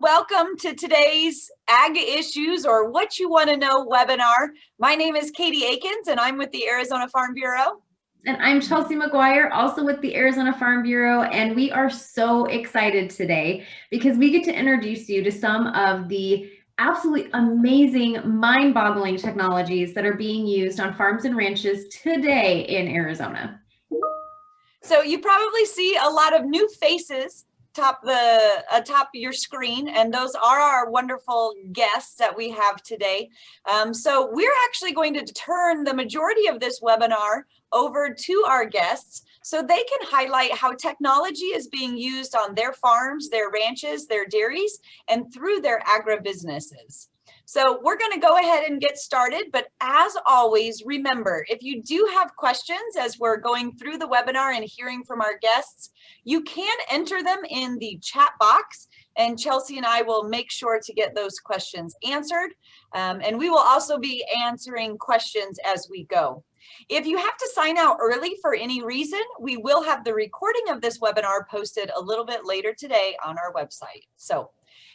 Welcome to today's Ag Issues or What You Want to Know webinar. My name is Katie Akins and I'm with the Arizona Farm Bureau. And I'm Chelsea McGuire, also with the Arizona Farm Bureau, and we are so excited today because we get to introduce you to some of the absolutely amazing, mind-boggling technologies that are being used on farms and ranches today in Arizona. So you probably see a lot of new faces atop your screen, and those are our wonderful guests that we have today. So we're actually going to turn the majority of this webinar over to our guests so they can highlight how technology is being used on their farms, their ranches, their dairies, and through their agribusinesses. So we're going to go ahead and get started, but as always, remember, if you do have questions as we're going through the webinar and hearing from our guests, you can enter them in the chat box, and Chelsea and I will make sure to get those questions answered. And we will also be answering questions as we go. If you have to sign out early for any reason, we will have the recording of this webinar posted a little bit later today on our website. So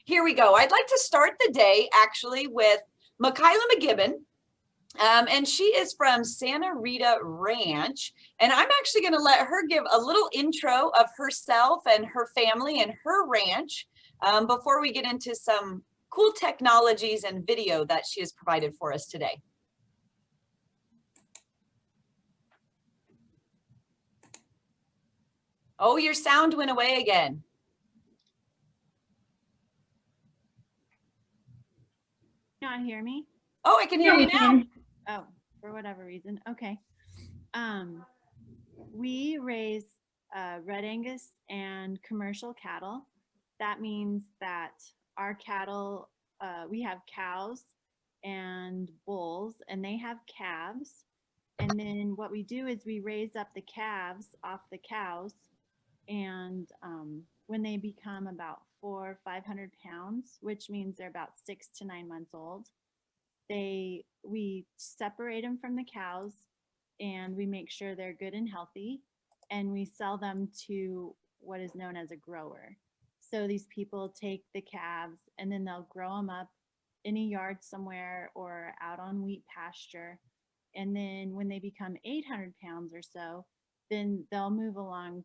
here we go. I'd like to start the day actually with Michaela McGibbon. And she is from Santa Rita Ranch. And I'm actually going to let her give a little intro of herself and her family and her ranch before we get into some cool technologies and video that she has provided for us today. Oh, your sound went away again. Not hear me? Oh, I can hear you now. Oh, for whatever reason. Okay. We raise Red Angus and commercial cattle. That means that our cattle, we have cows and bulls, and they have calves. And then what we do is we raise up the calves off the cows, and when they become about 400 or 500 pounds, which means they're about 6 to 9 months old, we separate them from the cows and we make sure they're good and healthy, and we sell them to what is known as a grower. So these people take the calves and then they'll grow them up in a yard somewhere or out on wheat pasture. And then when they become 800 pounds or so, then they'll move along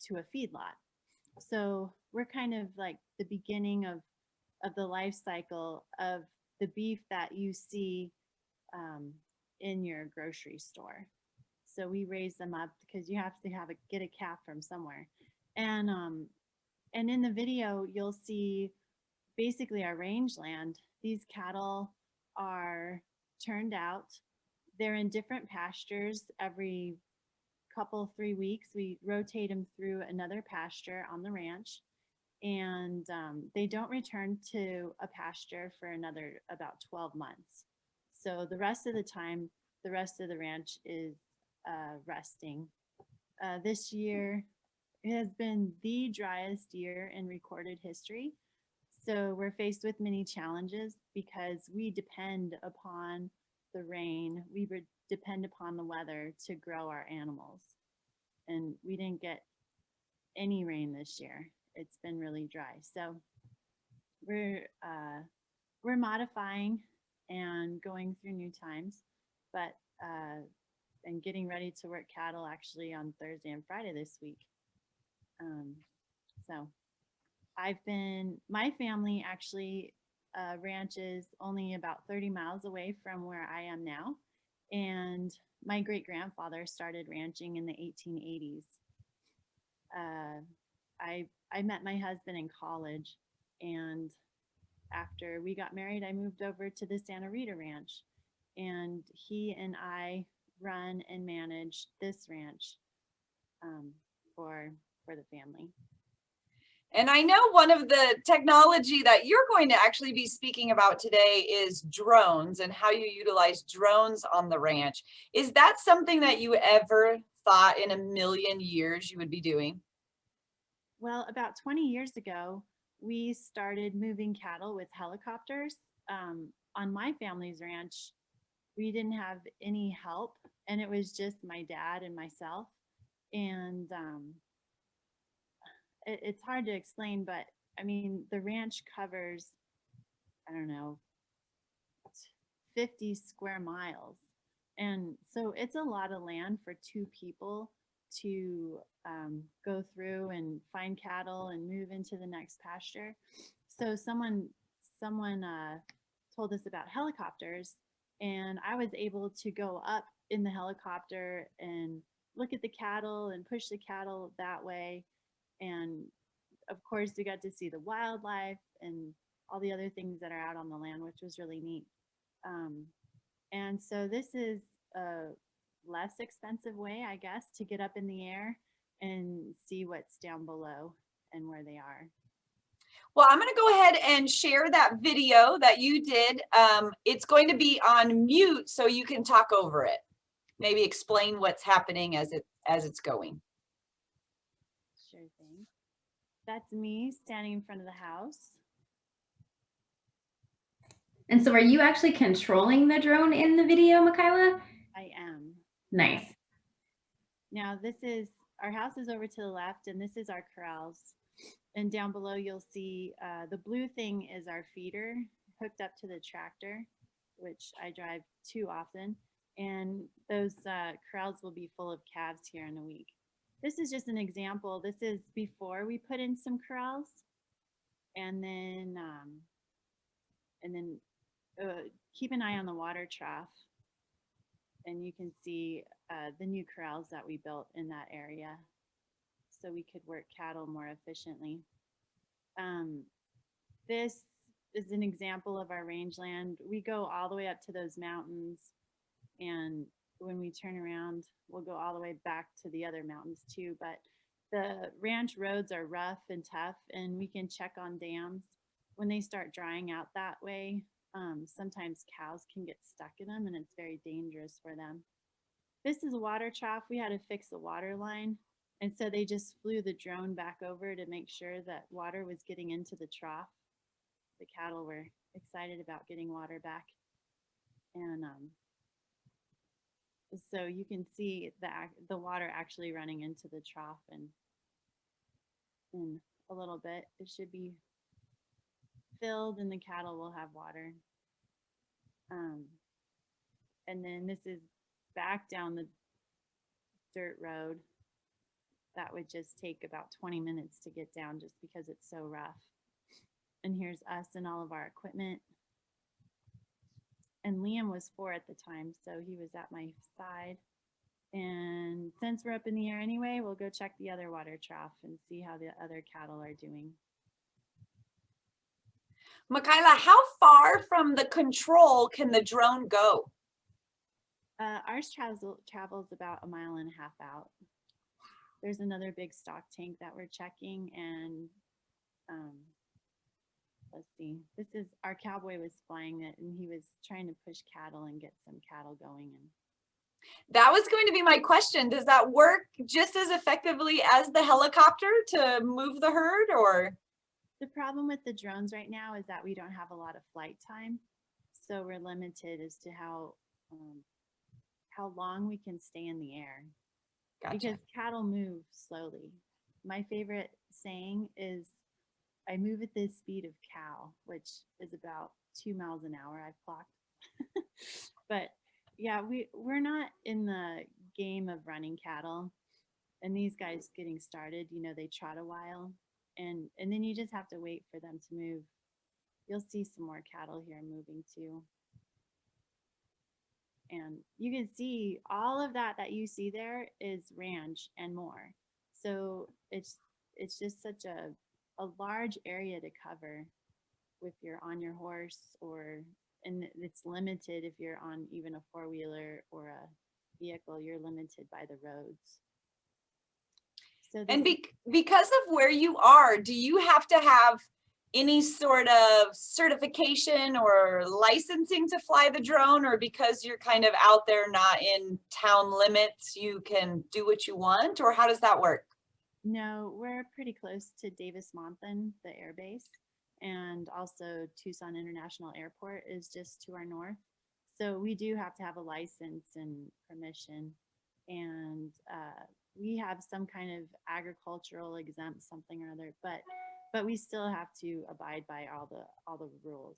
to a feedlot. So we're kind of like the beginning of the life cycle of the beef that you see in your grocery store. So we raise them up because you have to get a calf from somewhere. And in the video, you'll see basically our rangeland. These cattle are turned out. They're in different pastures every couple, 3 weeks. We rotate them through another pasture on the ranch, and they don't return to a pasture for another about 12 months. So the rest of the time, the rest of the ranch is resting. This year has been the driest year in recorded history. So we're faced with many challenges because we depend upon the rain. We depend upon the weather to grow our animals. And we didn't get any rain this year. It's been really dry. So we're modifying and going through new times, but and getting ready to work cattle actually on Thursday and Friday this week. So my family actually ranches only about 30 miles away from where I am now. And my great-grandfather started ranching in the 1880s. I met my husband in college, and after we got married, I moved over to the Santa Rita Ranch, and he and I run and manage this ranch for the family. And I know one of the technology that you're going to actually be speaking about today is drones and how you utilize drones on the ranch. Is that something that you ever thought in a million years you would be doing? Well, about 20 years ago, we started moving cattle with helicopters. On my family's ranch, we didn't have any help, and it was just my dad and myself. And it's hard to explain, but I mean, the ranch covers, I don't know, 50 square miles. And so it's a lot of land for two people to go through and find cattle and move into the next pasture. So someone told us about helicopters, and I was able to go up in the helicopter and look at the cattle and push the cattle that way. And of course, we got to see the wildlife and all the other things that are out on the land, which was really neat. And so this is a less expensive way, I guess, to get up in the air and see what's down below and where they are. Well, I'm going to go ahead and share that video that you did. It's going to be on mute so you can talk over it. Maybe explain what's happening as it's going. Sure thing. That's me standing in front of the house. And so are you actually controlling the drone in the video, Michaela? I am. Nice. Now our house is over to the left, and this is our corrals. And down below you'll see the blue thing is our feeder hooked up to the tractor, which I drive too often. And those corrals will be full of calves here in a week. This is just an example. This is before we put in some corrals. And then keep an eye on the water trough, and you can see the new corrals that we built in that area so we could work cattle more efficiently. This is an example of our rangeland. We go all the way up to those mountains, and when we turn around, we'll go all the way back to the other mountains too. But the ranch roads are rough and tough, and we can check on dams. When they start drying out that way, sometimes cows can get stuck in them, and it's very dangerous for them. This is a water trough. We had to fix the water line, and so they just flew the drone back over to make sure that water was getting into the trough. The cattle were excited about getting water back. And so you can see the water actually running into the trough, and in a little bit it should be filled and the cattle will have water. And then this is back down the dirt road. That would just take about 20 minutes to get down just because it's so rough. And here's us and all of our equipment. And Liam was 4 at the time, so he was at my side. And since we're up in the air anyway, we'll go check the other water trough and see how the other cattle are doing. Michaela, how far from the control can the drone go? Ours travels about 1.5 miles out. There's another big stock tank that we're checking, and let's see. This is our cowboy was flying it, and he was trying to push cattle and get some cattle going. And that was going to be my question. Does that work just as effectively as the helicopter to move the herd, or? The problem with the drones right now is that we don't have a lot of flight time, so we're limited as to how long we can stay in the air. Gotcha. Because cattle move slowly. My favorite saying is, I move at the speed of cow, which is about 2 miles an hour I've clocked. But yeah, we're not in the game of running cattle, and these guys getting started, they trot a while, and then you just have to wait for them to move. You'll see some more cattle here moving too. And you can see all of that you see there is ranch and more. So it's just such a large area to cover if you're on your horse, and it's limited if you're on even a 4-wheeler or a vehicle. You're limited by the roads. So and because of where you are, do you have to have any sort of certification or licensing to fly the drone, or because you're kind of out there not in town limits, you can do what you want, or how does that work? No, we're pretty close to Davis-Monthan, the air base, and also Tucson International Airport is just to our north. So we do have to have a license and permission, and we have some kind of agricultural exempt something or other, but but we still have to abide by all the rules.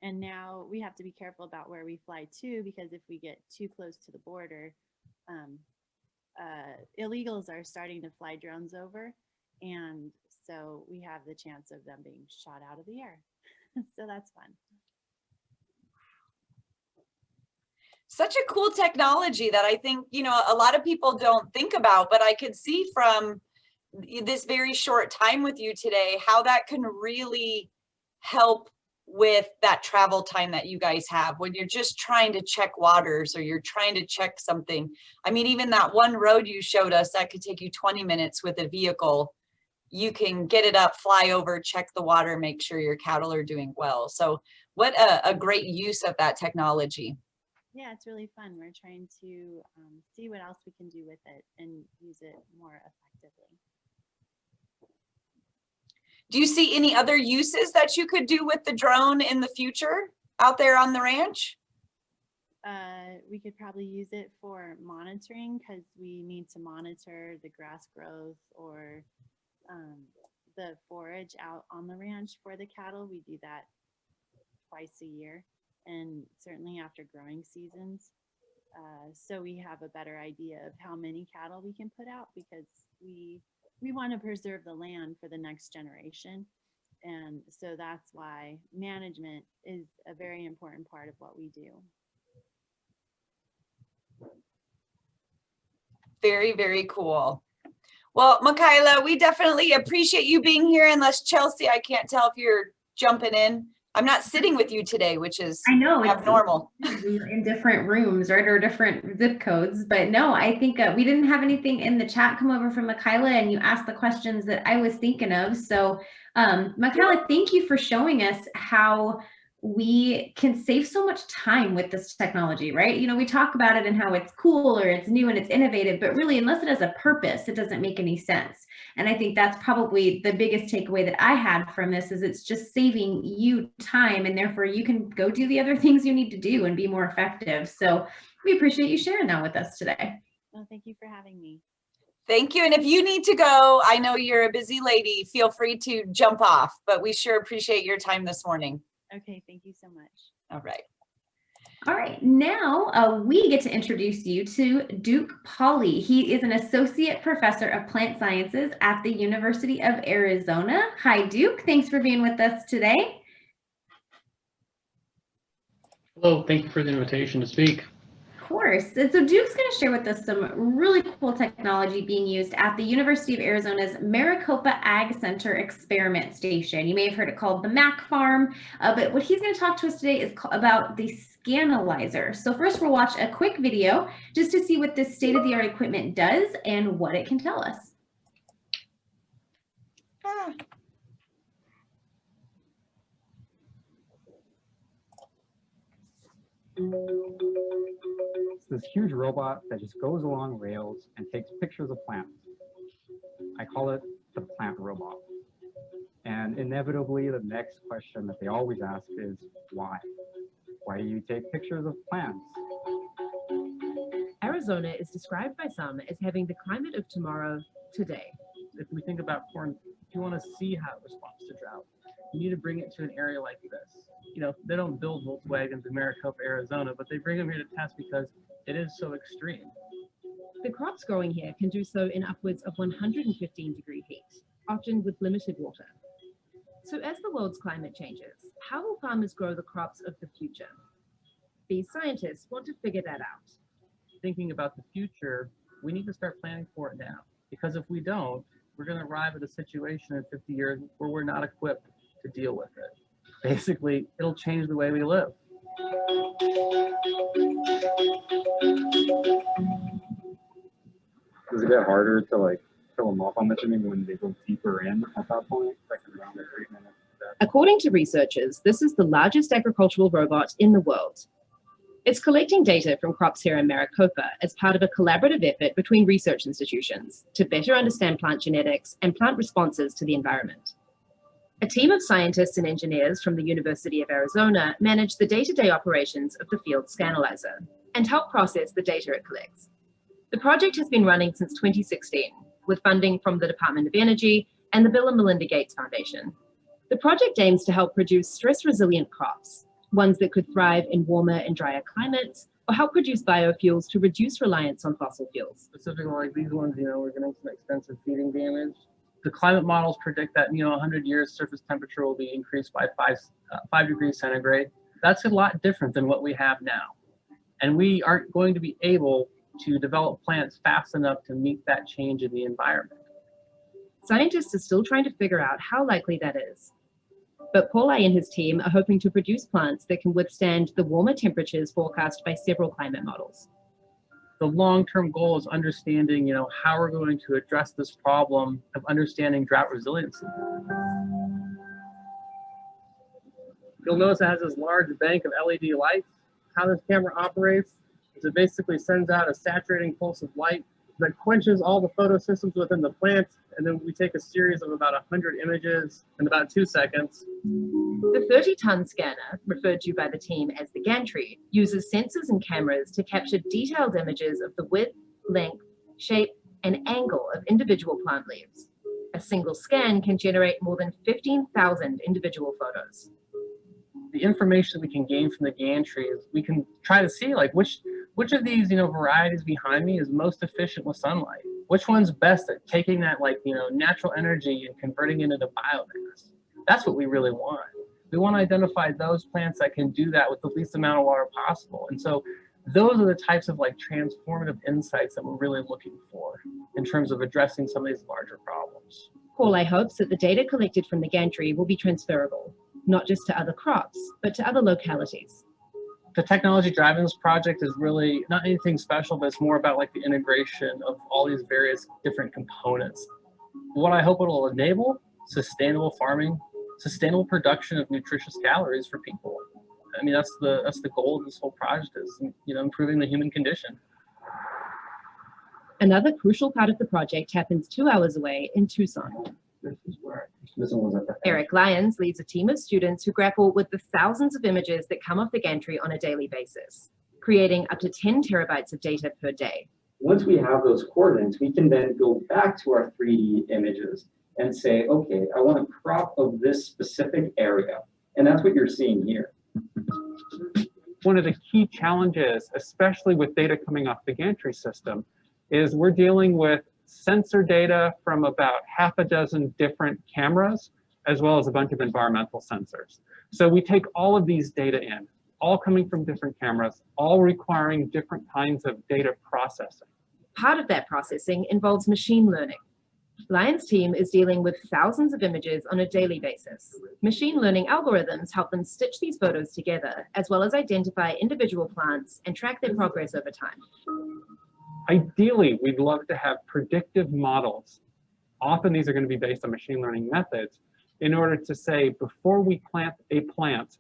And now we have to be careful about where we fly to, because if we get too close to the border, illegals are starting to fly drones over, and so we have the chance of them being shot out of the air. So that's fun. Such a cool technology that I think, you know, a lot of people don't think about, but I could see from this very short time with you today how that can really help with that travel time that you guys have when you're just trying to check waters or you're trying to check something. I mean, even that one road you showed us that could take you 20 minutes with a vehicle, you can get it up, fly over, check the water, make sure your cattle are doing well. So what a great use of that technology. Yeah, it's really fun. We're trying to see what else we can do with it and use it more effectively. Do you see any other uses that you could do with the drone in the future out there on the ranch? We could probably use it for monitoring, because we need to monitor the grass growth or the forage out on the ranch for the cattle. We do that twice a year, and certainly after growing seasons. So we have a better idea of how many cattle we can put out, because we want to preserve the land for the next generation. And so that's why management is a very important part of what we do. Very, very cool. Well, Michaela, we definitely appreciate you being here. Unless Chelsea, I can't tell if you're jumping in. I'm not sitting with you today, which is I know abnormal. We're in different rooms, right, or different zip codes. But no, I think we didn't have anything in the chat come over from Michaela, and you asked the questions that I was thinking of. So Michaela, thank you for showing us how we can save so much time with this technology, right? You know, we talk about it and how it's cool or it's new and it's innovative, but really, unless it has a purpose, it doesn't make any sense. And I think that's probably the biggest takeaway that I had from this, is it's just saving you time, and therefore you can go do the other things you need to do and be more effective. So we appreciate you sharing that with us today. Well, thank you for having me. Thank you. And if you need to go, I know you're a busy lady, feel free to jump off, but we sure appreciate your time this morning. Okay, thank you so much. All right. All right, now we get to introduce you to Duke Paulie. He is an associate professor of plant sciences at the University of Arizona. Hi, Duke. Thanks for being with us today. Hello, thank you for the invitation to speak. Of course. And so Duke's going to share with us some really cool technology being used at the University of Arizona's Maricopa Ag Center Experiment Station. You may have heard it called the MAC Farm, but what he's going to talk to us today is about the Scanalyzer. So first we'll watch a quick video just to see what this state-of-the-art equipment does and what it can tell us. It's this huge robot that just goes along rails and takes pictures of plants. I call it the plant robot. And inevitably, the next question that they always ask is, why? Why do you take pictures of plants? Arizona is described by some as having the climate of tomorrow today. If we think about corn, if you want to see how it responds to drought, you need to bring it to an area like this. You know, they don't build Volkswagens in Maricopa, Arizona, but they bring them here to test because it is so extreme. The crops growing here can do so in upwards of 115-degree heat, often with limited water. So as the world's climate changes, how will farmers grow the crops of the future? These scientists want to figure that out. Thinking about the future, we need to start planning for it now. Because if we don't, we're going to arrive at a situation in 50 years where we're not equipped to deal with it. Basically, it'll change the way we live. Does it get harder to like kill them off, I'm assuming, when they go deeper in at that point, like around the treatment? According to researchers, this is the largest agricultural robot in the world. It's collecting data from crops here in Maricopa as part of a collaborative effort between research institutions to better understand plant genetics and plant responses to the environment. A team of scientists and engineers from the University of Arizona manage the day-to-day operations of the field Scanalyzer and help process the data it collects. The project has been running since 2016, with funding from the Department of Energy and the Bill and Melinda Gates Foundation. The project aims to help produce stress-resilient crops, ones that could thrive in warmer and drier climates, or help produce biofuels to reduce reliance on fossil fuels. Specifically like these ones, we're getting some extensive feeding damage. The climate models predict that, 100 years surface temperature will be increased by 5 degrees centigrade. That's a lot different than what we have now. And we aren't going to be able to develop plants fast enough to meet that change in the environment. Scientists are still trying to figure out how likely that is. But Paulie and his team are hoping to produce plants that can withstand the warmer temperatures forecast by several climate models. The long-term goal is understanding, how we're going to address this problem of understanding drought resiliency. You'll notice it has this large bank of LED lights. How this camera operates is it basically sends out a saturating pulse of light that quenches all the photosystems within the plant, and then we take a series of about 100 images in about 2 seconds. The 30-ton scanner, referred to by the team as the gantry, uses sensors and cameras to capture detailed images of the width, length, shape, and angle of individual plant leaves. A single scan can generate more than 15,000 individual photos. The information we can gain from the gantry is we can try to see which of these varieties behind me is most efficient with sunlight. Which one's best at taking that natural energy and converting it into biomass. That's what we really want. We want to identify those plants that can do that with the least amount of water possible. And so those are the types of transformative insights that we're really looking for in terms of addressing some of these larger problems. Paulie hopes that the data collected from the gantry will be transferable, not just to other crops, but to other localities. The technology driving this project is really not anything special, but it's more about the integration of all these various different components. What I hope it will enable: sustainable farming, sustainable production of nutritious calories for people. I mean, that's the goal of this whole project is, improving the human condition. Another crucial part of the project happens 2 hours away in Tucson. Eric Lyons leads a team of students who grapple with the thousands of images that come off the gantry on a daily basis, creating up to 10 terabytes of data per day. Once we have those coordinates, we can then go back to our 3D images and say, okay, I want a crop of this specific area. And that's what you're seeing here. One of the key challenges, especially with data coming off the gantry system, is we're dealing with sensor data from about half a dozen different cameras, as well as a bunch of environmental sensors. So we take all of these data in, all coming from different cameras, all requiring different kinds of data processing. Part of that processing involves machine learning. Lyons' team is dealing with thousands of images on a daily basis. Machine learning algorithms help them stitch these photos together, as well as identify individual plants and track their progress over time. Ideally, we'd love to have predictive models. Often these are going to be based on machine learning methods in order to say, before we plant a plant,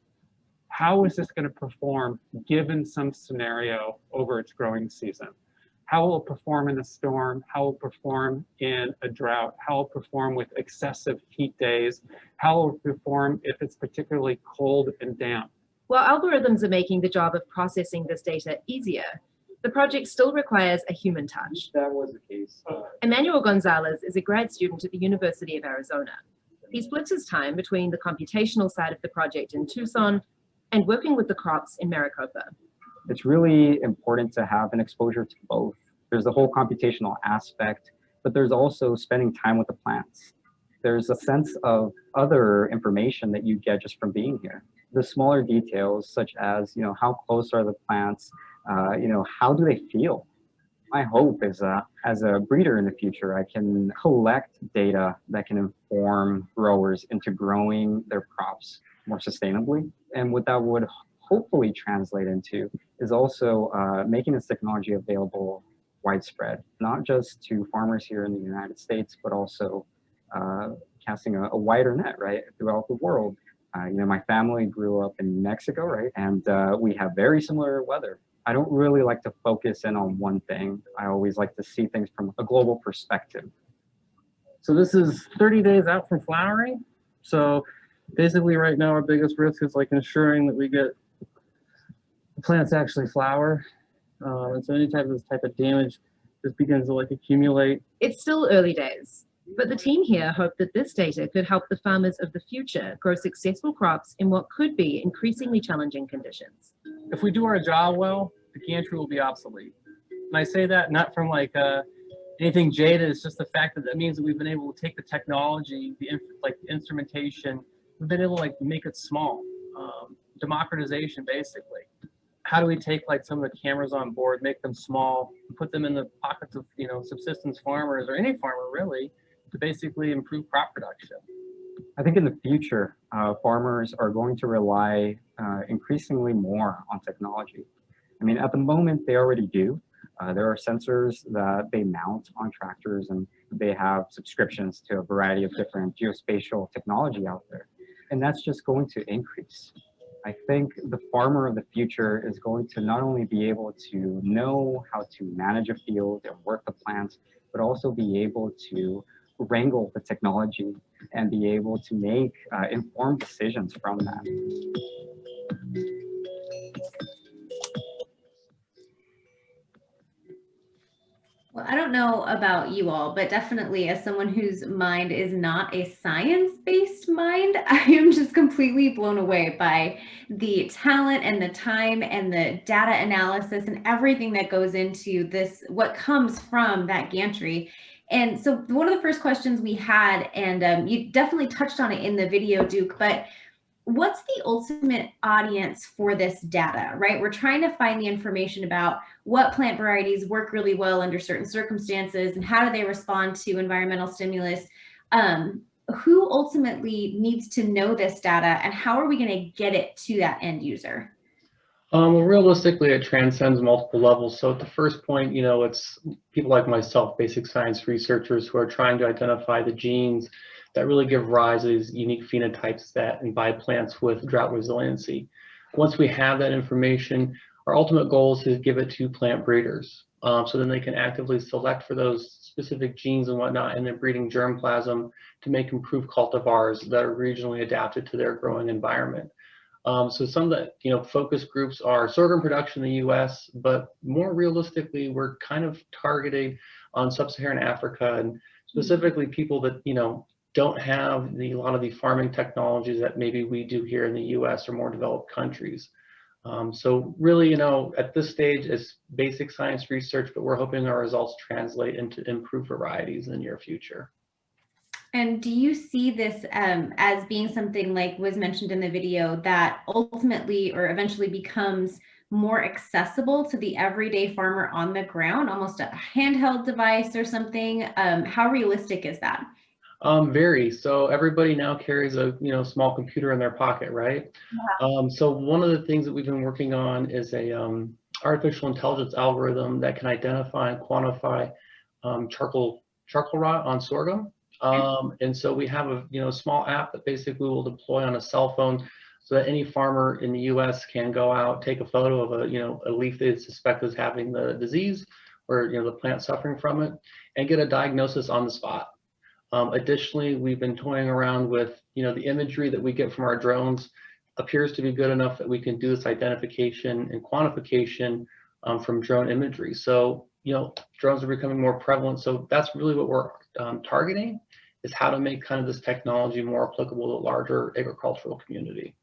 how is this going to perform given some scenario over its growing season? How will it perform in a storm? How will it perform in a drought? How will it perform with excessive heat days? How will it perform if it's particularly cold and damp? While algorithms are making the job of processing this data easier, the project still requires a human touch. That was the case. Emmanuel Gonzalez is a grad student at the University of Arizona. He splits his time between the computational side of the project in Tucson and working with the crops in Maricopa. It's really important to have an exposure to both. There's the whole computational aspect, but there's also spending time with the plants. There's a sense of other information that you get just from being here. The smaller details, such as, how close are the plants? How do they feel? My hope is as a breeder in the future, I can collect data that can inform growers into growing their crops more sustainably. And what that would hopefully translate into is also making this technology available widespread, not just to farmers here in the United States, but also casting a wider net, right, throughout the world. My family grew up in Mexico, right, and we have very similar weather. I don't really like to focus in on one thing. I always like to see things from a global perspective. So this is 30 days out from flowering. So basically right now our biggest risk is ensuring that we get the plants actually flower. And so any type of damage this begins to like accumulate. It's still early days, but the team here hope that this data could help the farmers of the future grow successful crops in what could be increasingly challenging conditions. If we do our job well, the gantry will be obsolete. And I say that not from like anything jaded, it's just the fact that that means that we've been able to take the technology, the instrumentation, we've been able to like make it small. Democratization, basically. How do we take like some of the cameras on board, make them small, and put them in the pockets of subsistence farmers or any farmer really, to basically improve crop production? I think in the future, farmers are going to rely increasingly more on technology. I mean, at the moment, they already do. There are sensors that they mount on tractors, and they have subscriptions to a variety of different geospatial technology out there. And that's just going to increase. I think the farmer of the future is going to not only be able to know how to manage a field and work the plants, but also be able to wrangle the technology and be able to make informed decisions from that. Well, I don't know about you all, but definitely as someone whose mind is not a science-based mind, I am just completely blown away by the talent and the time and the data analysis and everything that goes into this, what comes from that gantry. And so one of the first questions we had, and you definitely touched on it in the video, Duke, but what's the ultimate audience for this data, right? We're trying to find the information about what plant varieties work really well under certain circumstances and how do they respond to environmental stimulus. Who ultimately needs to know this data, and how are we going to get it to that end user? Well, realistically, it transcends multiple levels. So at the first point, it's people like myself, basic science researchers, who are trying to identify the genes that really give rise to these unique phenotypes that imbibe plants with drought resiliency. Once we have that information, our ultimate goal is to give it to plant breeders. So then they can actively select for those specific genes and whatnot, and then breeding germplasm to make improved cultivars that are regionally adapted to their growing environment. So some of the focus groups are sorghum production in the US, but more realistically, we're kind of targeting on sub-Saharan Africa, and specifically people that don't have a lot of the farming technologies that maybe we do here in the US or more developed countries. So really, at this stage, it's basic science research, but we're hoping our results translate into improved varieties in the near future. And do you see this as being something like was mentioned in the video that ultimately or eventually becomes more accessible to the everyday farmer on the ground, almost a handheld device or something? How realistic is that? Very. So everybody now carries a small computer in their pocket, right? Yeah. So one of the things that we've been working on is a artificial intelligence algorithm that can identify and quantify charcoal rot on sorghum. And so we have a small app that basically will deploy on a cell phone, so that any farmer in the U.S. can go out, take a photo of a leaf they suspect is having the disease or the plant suffering from it, and get a diagnosis on the spot. Additionally, we've been toying around with, the imagery that we get from our drones appears to be good enough that we can do this identification and quantification from drone imagery. So, drones are becoming more prevalent. So that's really what we're targeting, is how to make kind of this technology more applicable to larger agricultural community.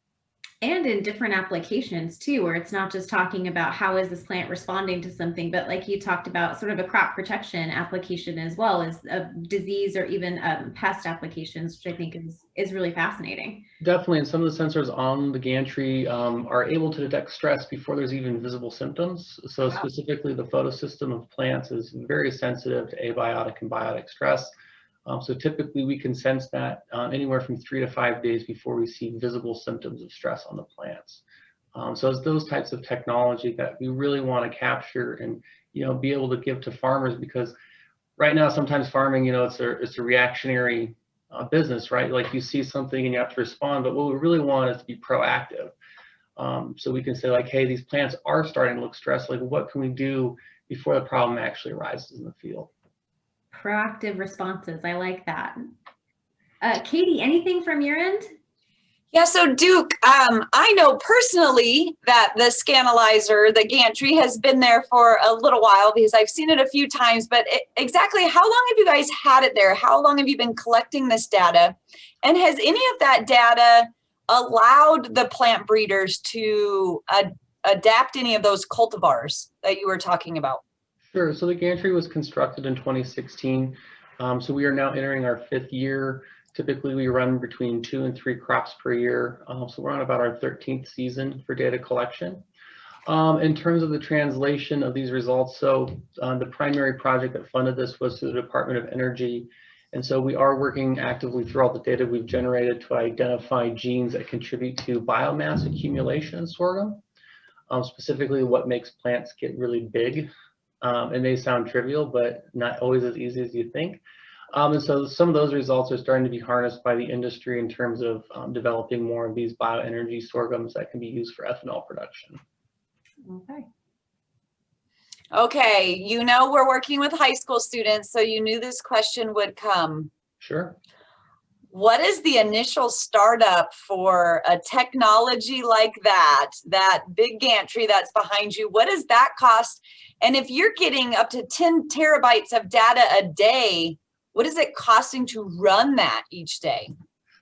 And in different applications too, where it's not just talking about how is this plant responding to something, but like you talked about, sort of a crop protection application as well as a disease or even pest applications, which I think is really fascinating. Definitely, and some of the sensors on the gantry are able to detect stress before there's even visible symptoms. So specifically, the photosystem of plants is very sensitive to abiotic and biotic stress. So typically we can sense that anywhere from 3 to 5 days before we see visible symptoms of stress on the plants. So it's those types of technology that we really want to capture and be able to give to farmers, because right now sometimes farming, it's a reactionary business, right? Like you see something and you have to respond, but what we really want is to be proactive. So we can say like, hey, these plants are starting to look stressed. Like, what can we do before the problem actually arises in the field? Proactive responses. I like that. Katie, anything from your end? Yeah, so Duke, I know personally that the Scanalyzer, the gantry, has been there for a little while because I've seen it a few times, but exactly how long have you guys had it there? How long have you been collecting this data? And has any of that data allowed the plant breeders to adapt any of those cultivars that you were talking about? Sure. So the gantry was constructed in 2016. So we are now entering our 5th year. Typically, we run between 2 and 3 crops per year. So we're on about our 13th season for data collection. In terms of the translation of these results, so the primary project that funded this was through the Department of Energy. And so we are working actively through all the data we've generated to identify genes that contribute to biomass accumulation in sorghum, specifically what makes plants get really big. It may sound trivial, but not always as easy as you think. And so some of those results are starting to be harnessed by the industry in terms of developing more of these bioenergy sorghums that can be used for ethanol production. Okay. Okay, you know we're working with high school students, so you knew this question would come. Sure. What is the initial startup for a technology like that big gantry that's behind you? What does that cost? And if you're getting up to 10 terabytes of data a day, what is it costing to run that each day?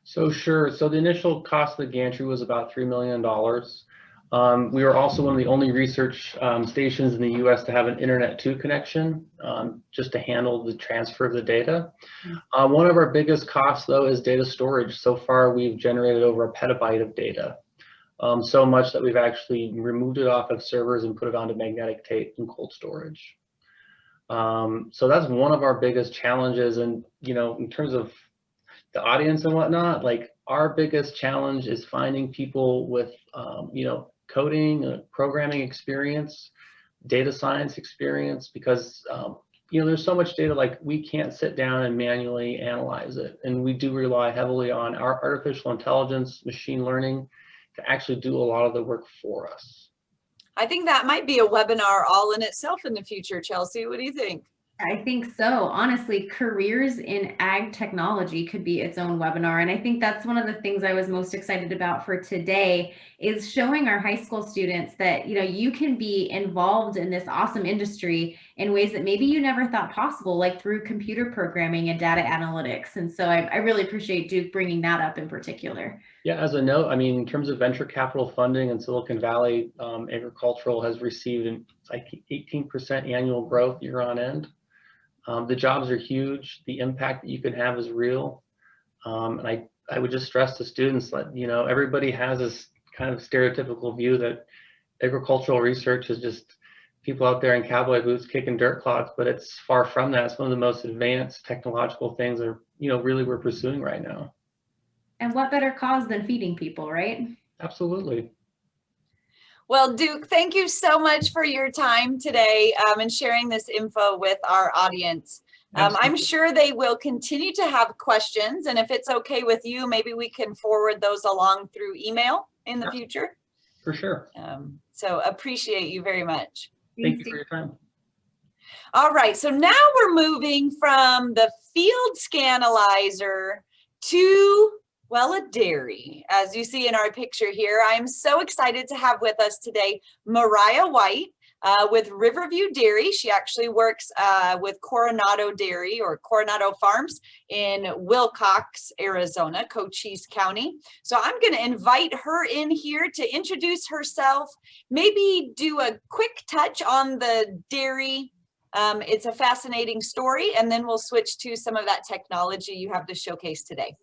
So sure. So the initial cost of the gantry was about $3 million. We were also one of the only research stations in the US to have an Internet 2 connection, just to handle the transfer of the data. One of our biggest costs, though, is data storage. So far, we've generated over 1 petabyte of data, so much that we've actually removed it off of servers and put it onto magnetic tape and cold storage. So that's one of our biggest challenges. And, you know, in terms of the audience and whatnot, like our biggest challenge is finding people with, you know, coding, programming experience, data science experience, because, you know, there's so much data, like we can't sit down and manually analyze it. And we do rely heavily on our artificial intelligence, machine learning to actually do a lot of the work for us. I think that might be a webinar all in itself in the future, Chelsea. What do you think? I think so. Honestly, careers in ag technology could be its own webinar. And I think that's one of the things I was most excited about for today is showing our high school students that, you know, you can be involved in this awesome industry in ways that maybe you never thought possible, like through computer programming and data analytics. And so I really appreciate Duke bringing that up in particular. Yeah, as a note, I mean, in terms of venture capital funding in Silicon Valley, agricultural has received like 18% annual growth year on end. The jobs are huge. The impact that you can have is real. And I would just stress to students that, you know, everybody has this kind of stereotypical view that agricultural research is just people out there in cowboy boots kicking dirt clods, but it's far from that. It's one of the most advanced technological things that, you know, really we're pursuing right now. And what better cause than feeding people, right? Absolutely. Well, Duke, thank you so much for your time today and sharing this info with our audience. I'm sure they will continue to have questions, and if it's okay with you, maybe we can forward those along through email in the future. For sure. So appreciate you very much. Thank you for your time. All right, so now we're moving from the field Scanalyzer to, well, a dairy. As you see in our picture here, I'm so excited to have with us today Mariah White with Riverview Dairy. She actually works with Coronado Dairy or Coronado Farms in Wilcox, Arizona, Cochise County. So I'm going to invite her in here to introduce herself, maybe do a quick touch on the dairy. It's a fascinating story, and then we'll switch to some of that technology you have to showcase today.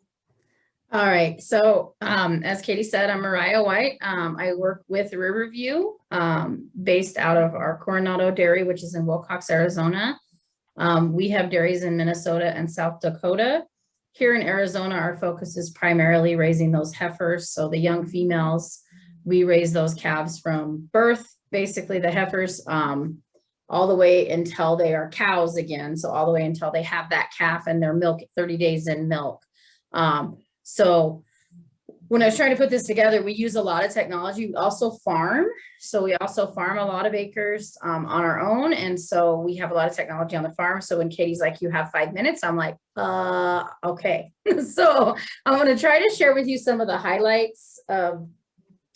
All right, so as Katie said, I'm Mariah White. I work with Riverview, based out of our Coronado Dairy, which is in Wilcox, Arizona. We have dairies in Minnesota and South Dakota. Here in Arizona, our focus is primarily raising those heifers. So the young females, we raise those calves from birth, basically the heifers, all the way until they are cows again. So all the way until they have that calf and their milk, 30 days in milk. So when I was trying to put this together, we use a lot of technology. We also farm. So we also farm a lot of acres on our own. And so we have a lot of technology on the farm. So when Katie's like, you have 5 minutes, I'm like, okay. So I'm going to try to share with you some of the highlights of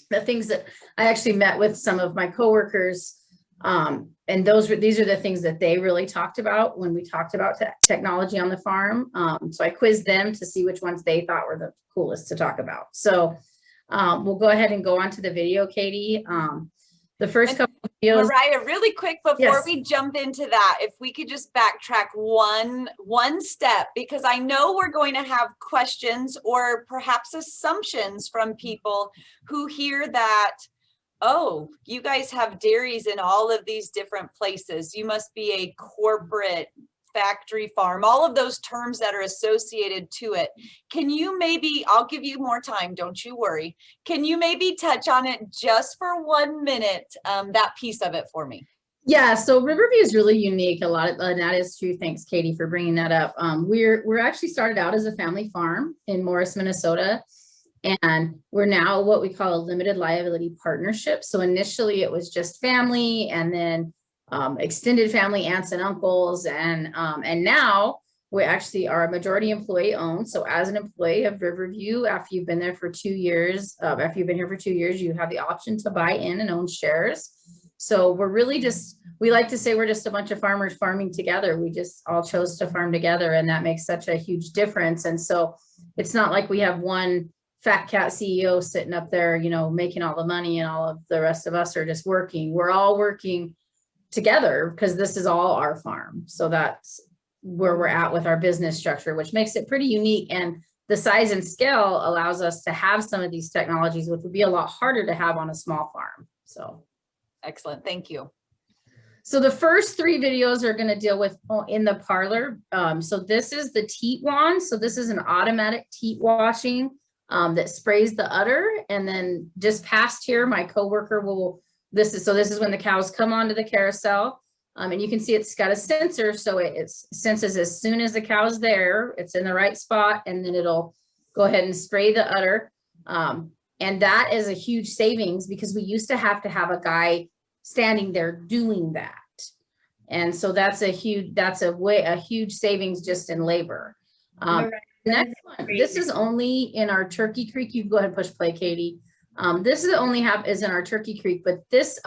the things that I actually met with some of my coworkers. And these are the things that they really talked about when we talked about technology on the farm. So I quizzed them to see which ones they thought were the coolest to talk about. So we'll go ahead and go on to the video, Katie. The first couple of videos. Mariah, really quick before Yes. we jump into that, if we could just backtrack one step, because I know we're going to have questions or perhaps assumptions from people who hear that, oh, you guys have dairies in all of these different places. You must be a corporate factory farm, all of those terms that are associated to it. Can you maybe, I'll give you more time, don't you worry. Can you maybe touch on it just for 1 minute, that piece of it for me? Yeah, so Riverview is really unique. A lot of, and that is true. Thanks, Katie, for bringing that up. We're actually started out as a family farm in Morris, Minnesota. And we're now what we call a limited liability partnership. So initially it was just family, and then extended family, aunts and uncles. And now we actually are a majority employee owned. So as an employee of Riverview, after you've been there for 2 years, after you've been here for 2 years, you have the option to buy in and own shares. So we're really just, we like to say we're just a bunch of farmers farming together. We just all chose to farm together, and that makes such a huge difference. And so it's not like we have one fat cat CEO sitting up there, you know, making all the money and all of the rest of us are just working. We're all working together because this is all our farm. So that's where we're at with our business structure, which makes it pretty unique. And the size and scale allows us to have some of these technologies, which would be a lot harder to have on a small farm. So excellent. Thank you. So the first 3 videos are going to deal with in the parlor. So this is the teat wand. So this is an automatic teat washing that sprays the udder. And then just past here, my coworker will, this is when the cows come onto the carousel. And you can see it's got a sensor. So it senses as soon as the cow's there, it's in the right spot, and then it'll go ahead and spray the udder. And that is a huge savings because we used to have a guy standing there doing that. And so that's a huge savings just in labor. Next one, this is only in our Turkey Creek. You go ahead and push play, Katie. This is is in our Turkey Creek, but this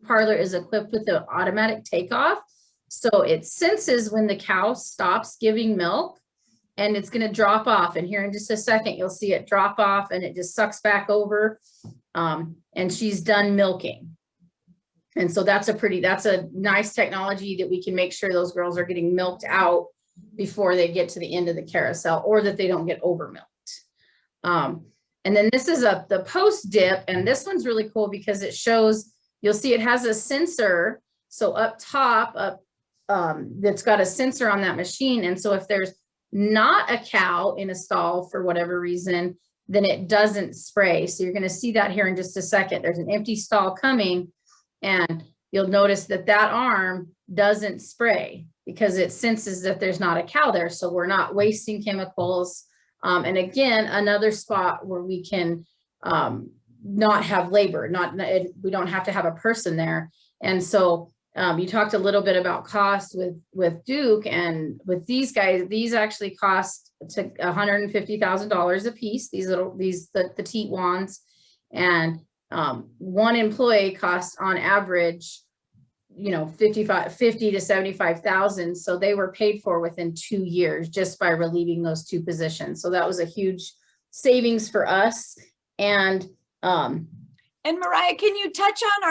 parlor is equipped with the automatic takeoff. So it senses when the cow stops giving milk, and it's going to drop off. And here in just a second, you'll see it drop off, and it just sucks back over. And she's done milking. And so that's a nice technology that we can make sure those girls are getting milked out before they get to the end of the carousel, or that they don't get over milked. And then this is the post dip, and this one's really cool because it shows, you'll see it has a sensor. So up top, that's got a sensor on that machine. And so if there's not a cow in a stall for whatever reason, then it doesn't spray. So you're going to see that here in just a second. There's an empty stall coming, and you'll notice that arm doesn't spray because it senses that there's not a cow there. So we're not wasting chemicals. And again, another spot where we can not have labor, we don't have to have a person there. And so you talked a little bit about cost with Duke, and with these guys, these actually cost to $150,000 a piece, the teat wands. And one employee costs on average, you know, 50 to 75,000. So they were paid for within 2 years just by relieving those 2 positions. So that was a huge savings for us. And Mariah, can you touch on,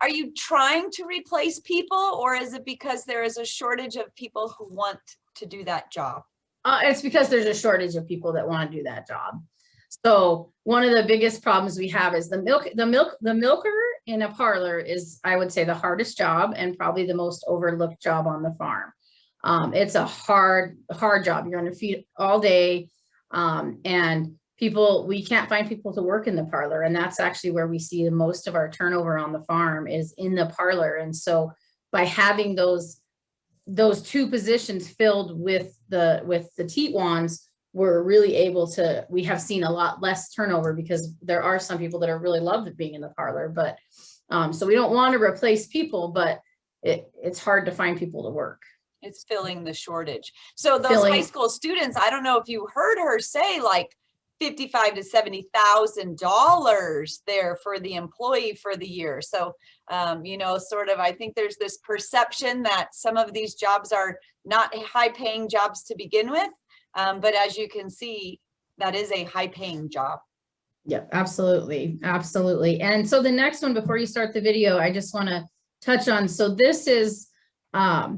are you trying to replace people, or is it because there is a shortage of people who want to do that job? It's because there's a shortage of people that want to do that job. So one of the biggest problems we have is the milker in a parlor is, I would say, the hardest job and probably the most overlooked job on the farm. It's a hard job. You're on your feet all day. And we can't find people to work in the parlor. And that's actually where we see the most of our turnover on the farm is in the parlor. And so by having those 2 positions filled with the teat wands, we're really able to, we have seen a lot less turnover because there are some people that are really loved being in the parlor, but so we don't want to replace people, but it's hard to find people to work. It's filling the shortage. So those high school students, I don't know if you heard her say like $55,000 to $70,000 there for the employee for the year. So, you know, sort of, I think there's this perception that some of these jobs are not high paying jobs to begin with. But as you can see, that is a high paying job. Yeah, absolutely. Absolutely. And so the next one, before you start the video, I just want to touch on, so this is a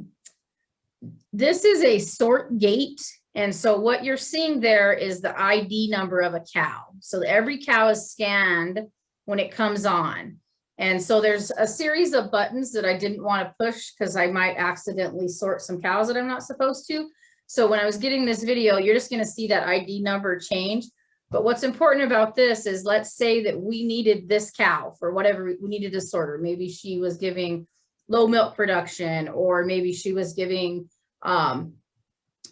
sort gate. And so what you're seeing there is the ID number of a cow. So every cow is scanned when it comes on. And so there's a series of buttons that I didn't want to push because I might accidentally sort some cows that I'm not supposed to. So when I was getting this video, you're just going to see that ID number change. But what's important about this is, let's say that we needed this cow for whatever, we needed a sorter. Maybe she was giving low milk production, or maybe she was giving,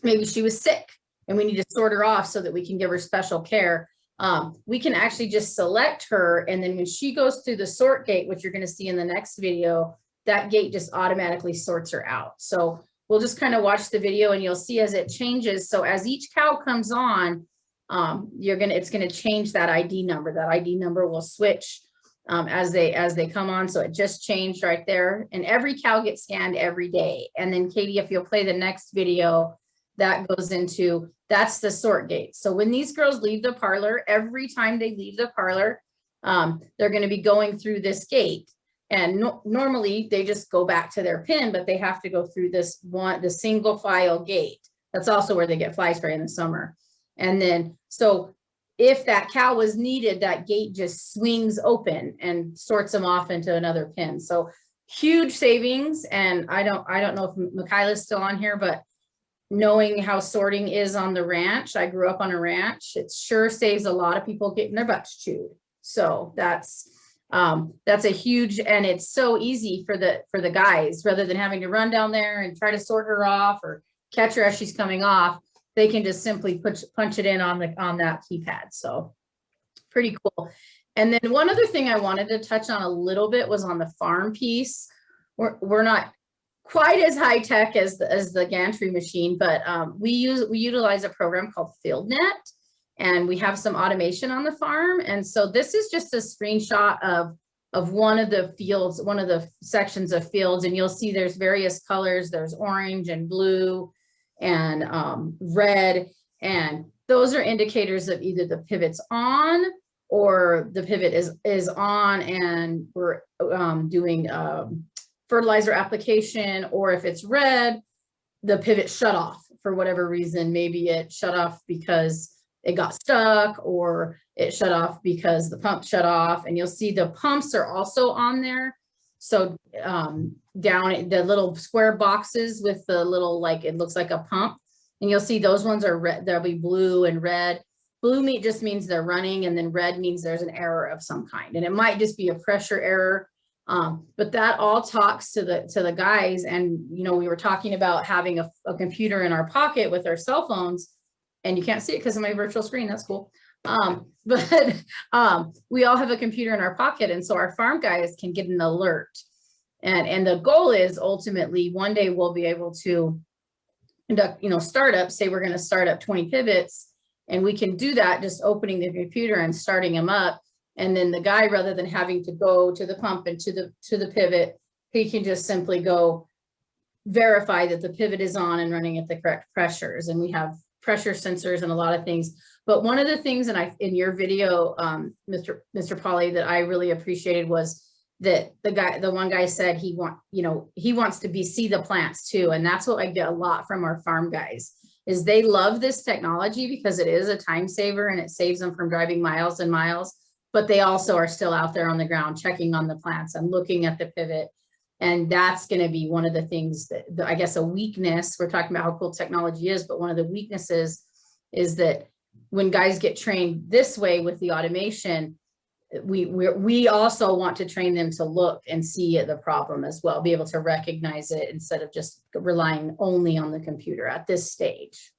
maybe she was sick and we need to sort her off so that we can give her special care. We can actually just select her. And then when she goes through the sort gate, which you're going to see in the next video, that gate just automatically sorts her out. So we'll just kind of watch the video and you'll see as it changes. So as each cow comes on, it's going to change that ID number. That ID number will switch as they come on. So it just changed right there. And every cow gets scanned every day. And then Katie, if you'll play the next video, that goes into, that's the sort gate. So when these girls leave the parlor, every time they leave the parlor, they're going to be going through this gate. And normally they just go back to their pen, but they have to go through the single file gate. That's also where they get fly spray in the summer. And then, so if that cow was needed, that gate just swings open and sorts them off into another pen. So huge savings. And I don't know if Michaela's still on here, but knowing how sorting is on the ranch, I grew up on a ranch, it sure saves a lot of people getting their butts chewed. So that's a huge, and it's so easy for the guys, rather than having to run down there and try to sort her off or catch her as she's coming off. They can just simply punch it in on that keypad. So pretty cool. And then one other thing I wanted to touch on a little bit was on the farm piece. We're not quite as high tech as the gantry machine, but we utilize a program called FieldNet, and we have some automation on the farm. And so this is just a screenshot of one of the fields, one of the sections of fields, and you'll see there's various colors. There's orange and blue and red, and those are indicators of either the pivot's on or the pivot is on and we're doing fertilizer application, or if it's red, the pivot shut off for whatever reason. Maybe it shut off because it got stuck, or it shut off because the pump shut off. And you'll see the pumps are also on there. So down the little square boxes with the little, like, it looks like a pump, and you'll see those ones are red. There'll be blue and red. Blue just means they're running, and then red means there's an error of some kind, and it might just be a pressure error. But that all talks to the guys. And you know, we were talking about having a computer in our pocket with our cell phones, and you can't see it because of my virtual screen. That's cool. But we all have a computer in our pocket, and so our farm guys can get an alert. And the goal is ultimately one day we'll be able to conduct, startups. Say we're going to start up 20 pivots, and we can do that just opening the computer and starting them up. And then the guy, rather than having to go to the pump and to the pivot, he can just simply go verify that the pivot is on and running at the correct pressures. And we have pressure sensors and a lot of things. But one of the things, in your video, Mr. Paulie, that I really appreciated was that the one guy said he wants to see the plants too. And that's what I get a lot from our farm guys, is they love this technology because it is a time saver and it saves them from driving miles and miles. But they also are still out there on the ground checking on the plants and looking at the pivot. And that's going to be one of the things that, I guess, a weakness. We're talking about how cool technology is, but one of the weaknesses is that when guys get trained this way with the automation, we also want to train them to look and see the problem as well, be able to recognize it instead of just relying only on the computer at this stage.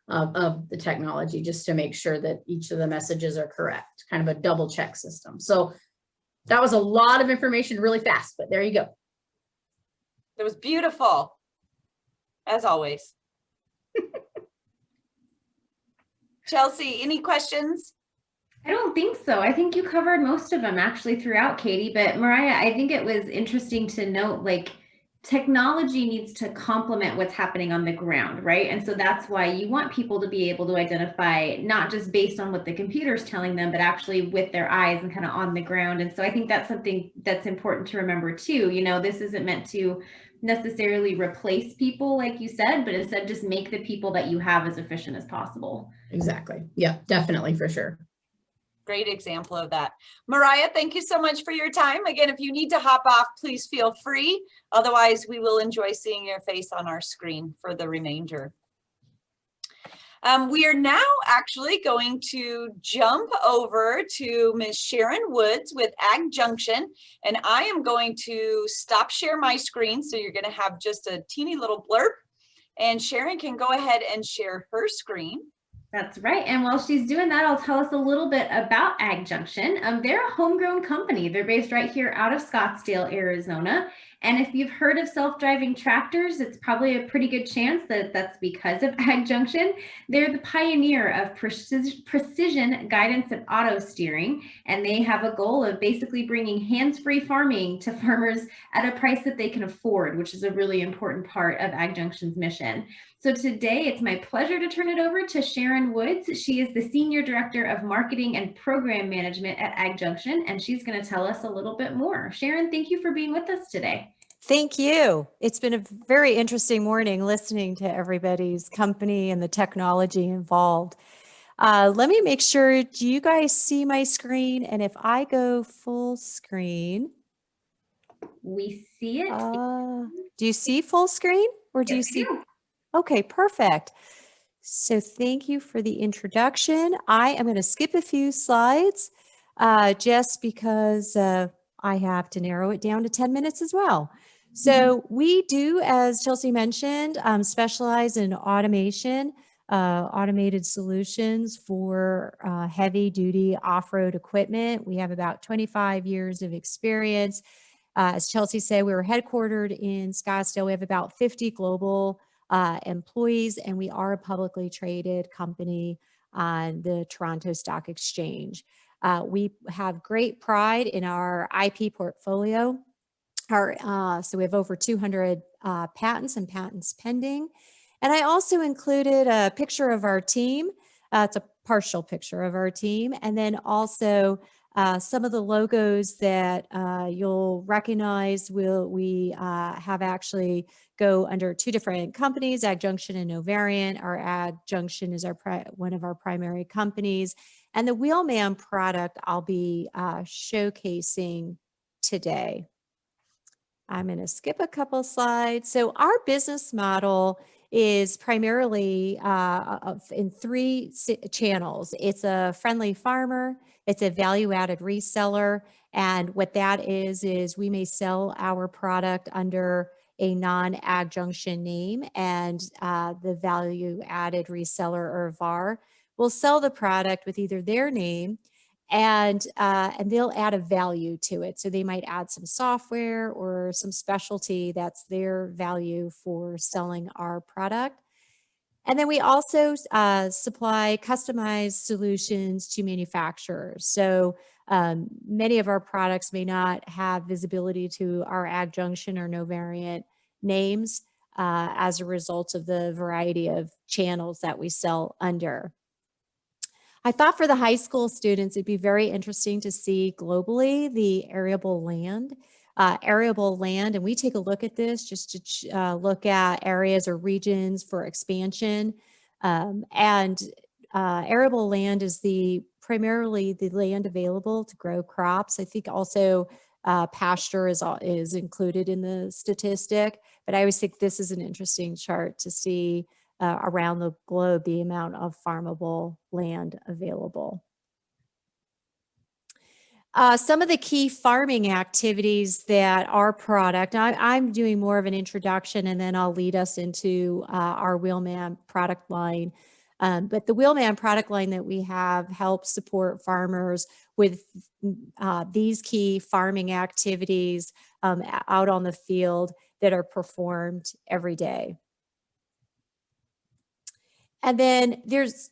of the technology, just to make sure that each of the messages are correct, kind of a double check system. So that was a lot of information really fast, but there you go. It was beautiful, as always. Chelsea, any questions? I don't think so. I think you covered most of them actually throughout, Katie. But Mariah, I think it was interesting to note, like, technology needs to complement what's happening on the ground, right? And so that's why you want people to be able to identify, not just based on what the computer's telling them, but actually with their eyes and kind of on the ground. And so I think that's something that's important to remember too. You know, this isn't meant to necessarily replace people, like you said, but instead just make the people that you have as efficient as possible. Exactly. Yeah, definitely, for sure. Great example of that. Mariah, thank you so much for your time. Again, if you need to hop off, please feel free. Otherwise, we will enjoy seeing your face on our screen for the remainder. We are now actually going to jump over to Ms. Sharon Woods with Ag Junction, and I am going to stop share my screen. So you're going to have just a teeny little blurb, and Sharon can go ahead and share her screen. That's right. And while she's doing that, I'll tell us a little bit about Ag Junction. They're a homegrown company. They're based right here out of Scottsdale, Arizona. And if you've heard of self-driving tractors, it's probably a pretty good chance that that's because of Ag Junction. They're the pioneer of precision guidance and auto steering, and they have a goal of basically bringing hands-free farming to farmers at a price that they can afford, which is a really important part of Ag Junction's mission. So today, it's my pleasure to turn it over to Sharon Woods. She is the Senior Director of Marketing and Program Management at Ag Junction, and she's going to tell us a little bit more. Sharon, thank you for being with us today. Thank you. It's been a very interesting morning listening to everybody's company and the technology involved. Let me make sure, do you guys see my screen? And if I go full screen. We see it. Do you see full screen, or do you see? Okay, perfect. So thank you for the introduction. I am going to skip a few slides just because I have to narrow it down to 10 minutes as well. So we do, as Chelsea mentioned, specialize in automation, automated solutions for heavy duty off-road equipment. We have about 25 years of experience. As Chelsea said, we were headquartered in Scottsdale. We have about 50 global employees, and we are a publicly traded company on the Toronto Stock Exchange. We have great pride in our IP portfolio. So we have over 200 patents and patents pending. And I also included a picture of our team. It's a partial picture of our team. And then also some of the logos that you'll recognize. We have actually go under two different companies, Ag Junction and Novariant. Our Ag Junction is one of our primary companies. And the Wheelman product I'll be showcasing today. I'm going to skip a couple slides. So our business model is primarily in three channels. It's a friendly farmer, it's a value-added reseller, and what that is we may sell our product under a non-Ag Junction name, and the value-added reseller, or VAR, will sell the product with either their name and they'll add a value to it. So they might add some software or some specialty that's their value for selling our product. And then we also supply customized solutions to manufacturers. So many of our products may not have visibility to our Ag Junction or Novariant names as a result of the variety of channels that we sell under. I thought for the high school students, it'd be very interesting to see globally the arable land. And we take a look at this just to look at areas or regions for expansion. Arable land is primarily the land available to grow crops. I think also pasture is included in the statistic, but I always think this is an interesting chart to see around the globe the amount of farmable land available. Some of the key farming activities that our product, I'm doing more of an introduction, and then I'll lead us into our Wheelman product line But the Wheelman product line that we have helps support farmers with these key farming activities out on the field that are performed every day. And then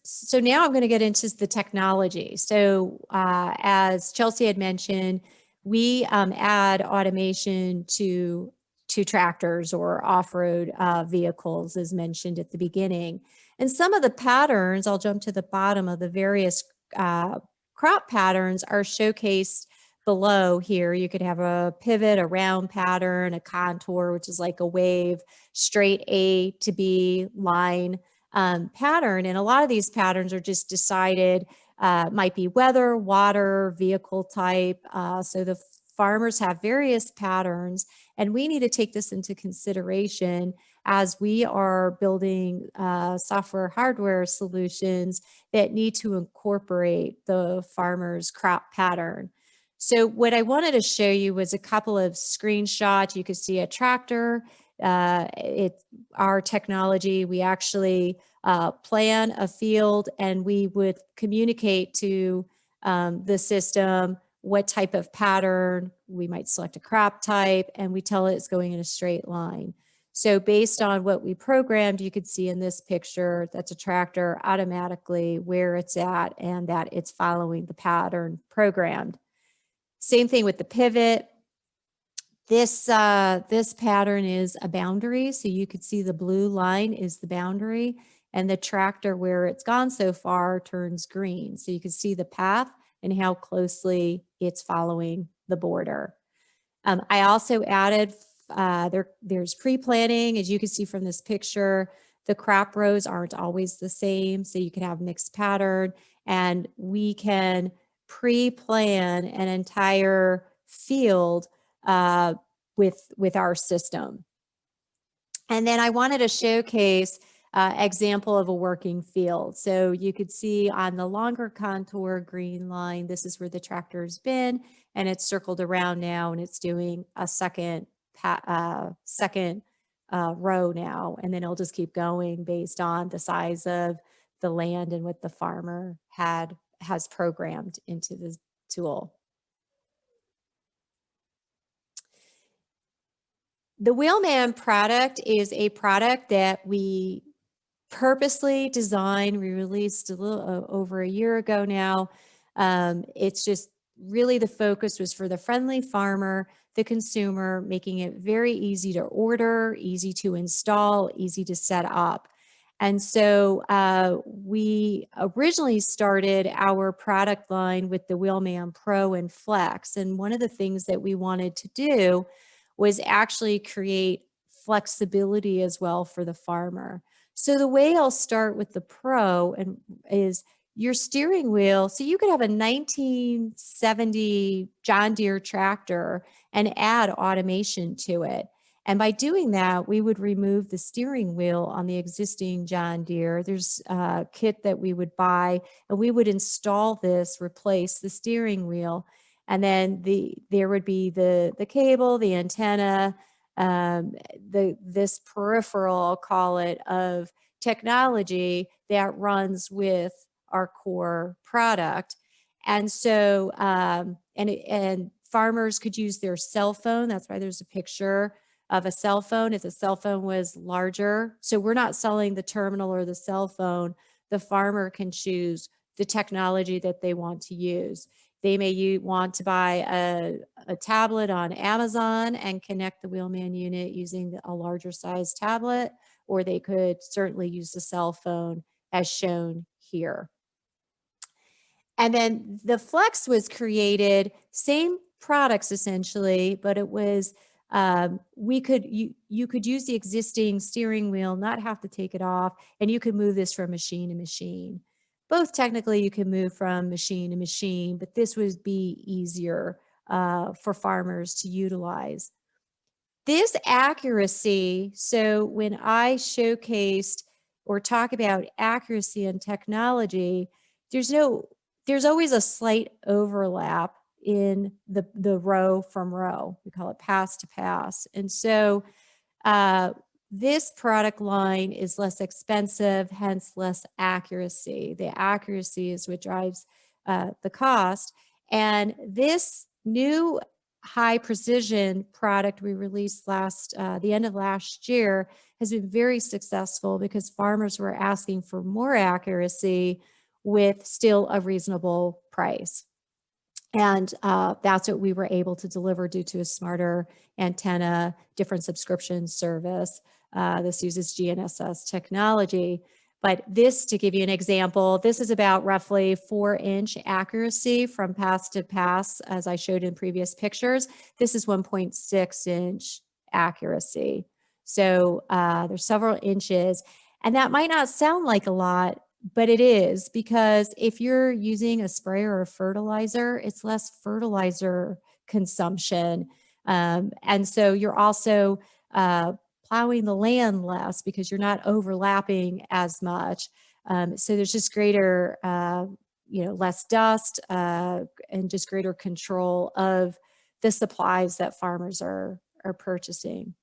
so now I'm going to get into the technology. So as Chelsea had mentioned, we add automation to tractors or off-road vehicles, as mentioned at the beginning. And some of the patterns, I'll jump to the bottom of the various crop patterns, are showcased below here. You could have a pivot, a round pattern, a contour, which is like a wave, straight A to B line pattern. And a lot of these patterns are just decided, might be weather, water, vehicle type. So the farmers have various patterns, and we need to take this into consideration as we are building software hardware solutions that need to incorporate the farmer's crop pattern. So what I wanted to show you was a couple of screenshots. You could see a tractor. Our technology, we actually plan a field, and we would communicate to the system what type of pattern. We might select a crop type, and we tell it it's going in a straight line. So based on what we programmed, you could see in this picture, that's a tractor automatically where it's at and that it's following the pattern programmed. Same thing with the pivot. This pattern is a boundary. So you could see the blue line is the boundary, and the tractor where it's gone so far turns green. So you can see the path and how closely it's following the border. I also added, there's pre-planting. As you can see from this picture, the crop rows aren't always the same. So you can have mixed pattern, and we can pre-plan an entire field with our system. And then I wanted to showcase example of a working field. So you could see on the longer contour green line, this is where the tractor's been, and it's circled around now, and it's doing a second row now, and then it'll just keep going based on the size of the land and what the farmer has programmed into the tool. The Wheelman product is a product that we purposely designed. We released a little over a year ago now. It's just really the focus was for the friendly farmer, the consumer, making it very easy to order, easy to install, easy to set up. And so we originally started our product line with the Wheelman Pro and Flex. And one of the things that we wanted to do was actually create flexibility as well for the farmer. So the way I'll start with the Pro is your steering wheel. So you could have a 1970 John Deere tractor and add automation to it. And by doing that, we would remove the steering wheel on the existing John Deere. There's a kit that we would buy, and we would install this, replace the steering wheel. And then there would be the cable, the antenna, this peripheral, I'll call it, of technology that runs with our core product. And so, and farmers could use their cell phone. That's why there's a picture of a cell phone if the cell phone was larger. So we're not selling the terminal or the cell phone. The farmer can choose the technology that they want to use. They may want to buy a tablet on Amazon and connect the Wheelman unit using a larger size tablet, or they could certainly use the cell phone as shown here. And then the Flex was created, same products essentially, but it was, you could use the existing steering wheel, not have to take it off, and you could move this from machine to machine. Both technically you can move from machine to machine, but this would be easier for farmers to utilize. This accuracy, so when I showcased or talk about accuracy and technology, there's always a slight overlap in the row from row. We call it pass to pass. And so this product line is less expensive, hence less accuracy. The accuracy is what drives the cost. And this new high precision product we released the end of last year has been very successful because farmers were asking for more accuracy with still a reasonable price. And that's what we were able to deliver due to a smarter antenna, different subscription service. This uses GNSS technology. But this, to give you an example, this is about roughly 4-inch accuracy from pass to pass, as I showed in previous pictures. This is 1.6-inch accuracy. So there's several inches. And that might not sound like a lot, but it is, because if you're using a sprayer or a fertilizer, it's less fertilizer consumption. And so you're also plowing the land less because you're not overlapping as much. So there's just greater, less dust and just greater control of the supplies that farmers are purchasing.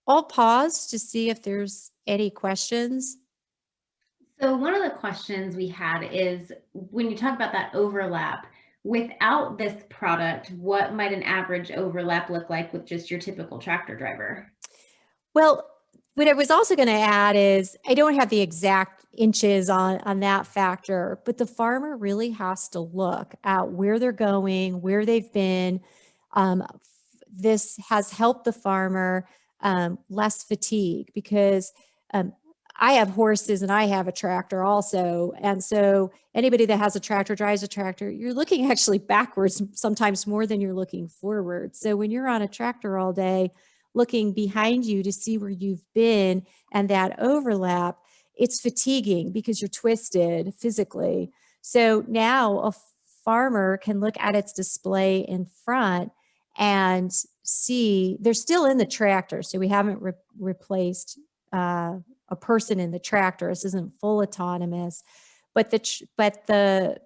I'll pause to see if there's any questions. So one of the questions we had is, when you talk about that overlap, without this product, what might an average overlap look like with just your typical tractor driver? Well, what I was also going to add is, I don't have the exact inches on that factor, but the farmer really has to look at where they're going, where they've been. This has helped the farmer less fatigue, because I have horses and I have a tractor also. And so anybody that has a tractor, drives a tractor, you're looking actually backwards sometimes more than you're looking forward. So when you're on a tractor all day, looking behind you to see where you've been and that overlap, it's fatiguing because you're twisted physically. So now a farmer can look at its display in front and see they're still in the tractor. So we haven't replaced a person in the tractor. This isn't full autonomous, but the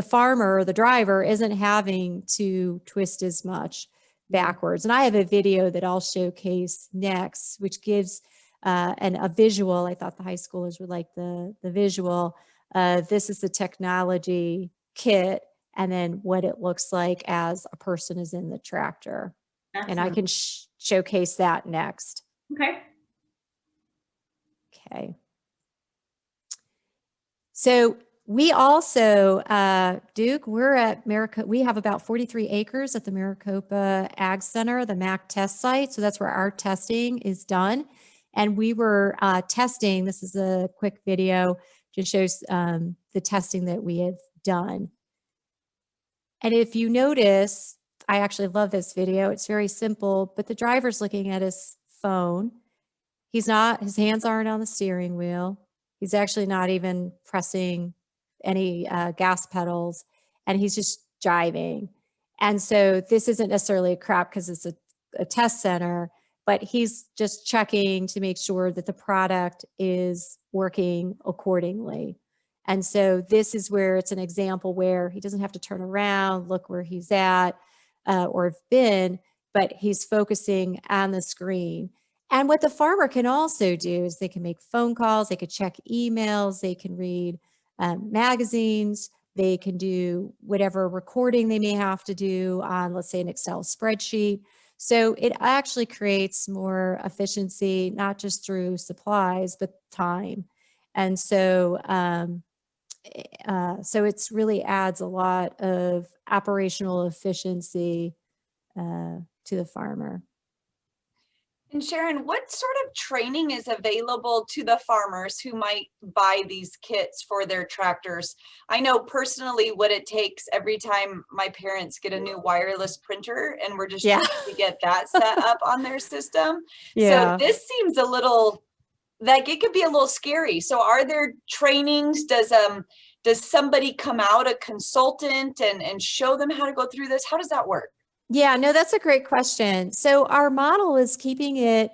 farmer or the driver isn't having to twist as much backwards. And I have a video that I'll showcase next, which gives a visual. I thought the high schoolers would like the visual. This is the technology kit, and then what it looks like as a person is in the tractor. Excellent. And I can showcase that next. Okay. Okay. So we also, Duke, we're at Maricopa. We have about 43 acres at the Maricopa Ag Center, the MAC test site. So that's where our testing is done. And we were testing, this is a quick video, just shows the testing that we have done. And if you notice, I actually love this video. It's very simple, but the driver's looking at his phone. He's not, his hands aren't on the steering wheel. He's actually not even pressing any gas pedals, and he's just driving. And so this isn't necessarily a crap because it's a test center, but he's just checking to make sure that the product is working accordingly. And so this is where it's an example where he doesn't have to turn around, look where he's at or have been, but he's focusing on the screen. And what the farmer can also do is they can make phone calls, they could check emails, they can read magazines, they can do whatever recording they may have to do on, let's say, an Excel spreadsheet. So it actually creates more efficiency, not just through supplies, but time. And so, so it's really adds a lot of operational efficiency to the farmer. And Sharon, what sort of training is available to the farmers who might buy these kits for their tractors? I know personally what it takes every time my parents get a new wireless printer, and we're just trying to get that set up on their system. So this seems a little, like it could be a little scary. So are there trainings? Does somebody come out, a consultant, and show them how to go through this? How does that work? Yeah, no, that's a great question. So our model is keeping it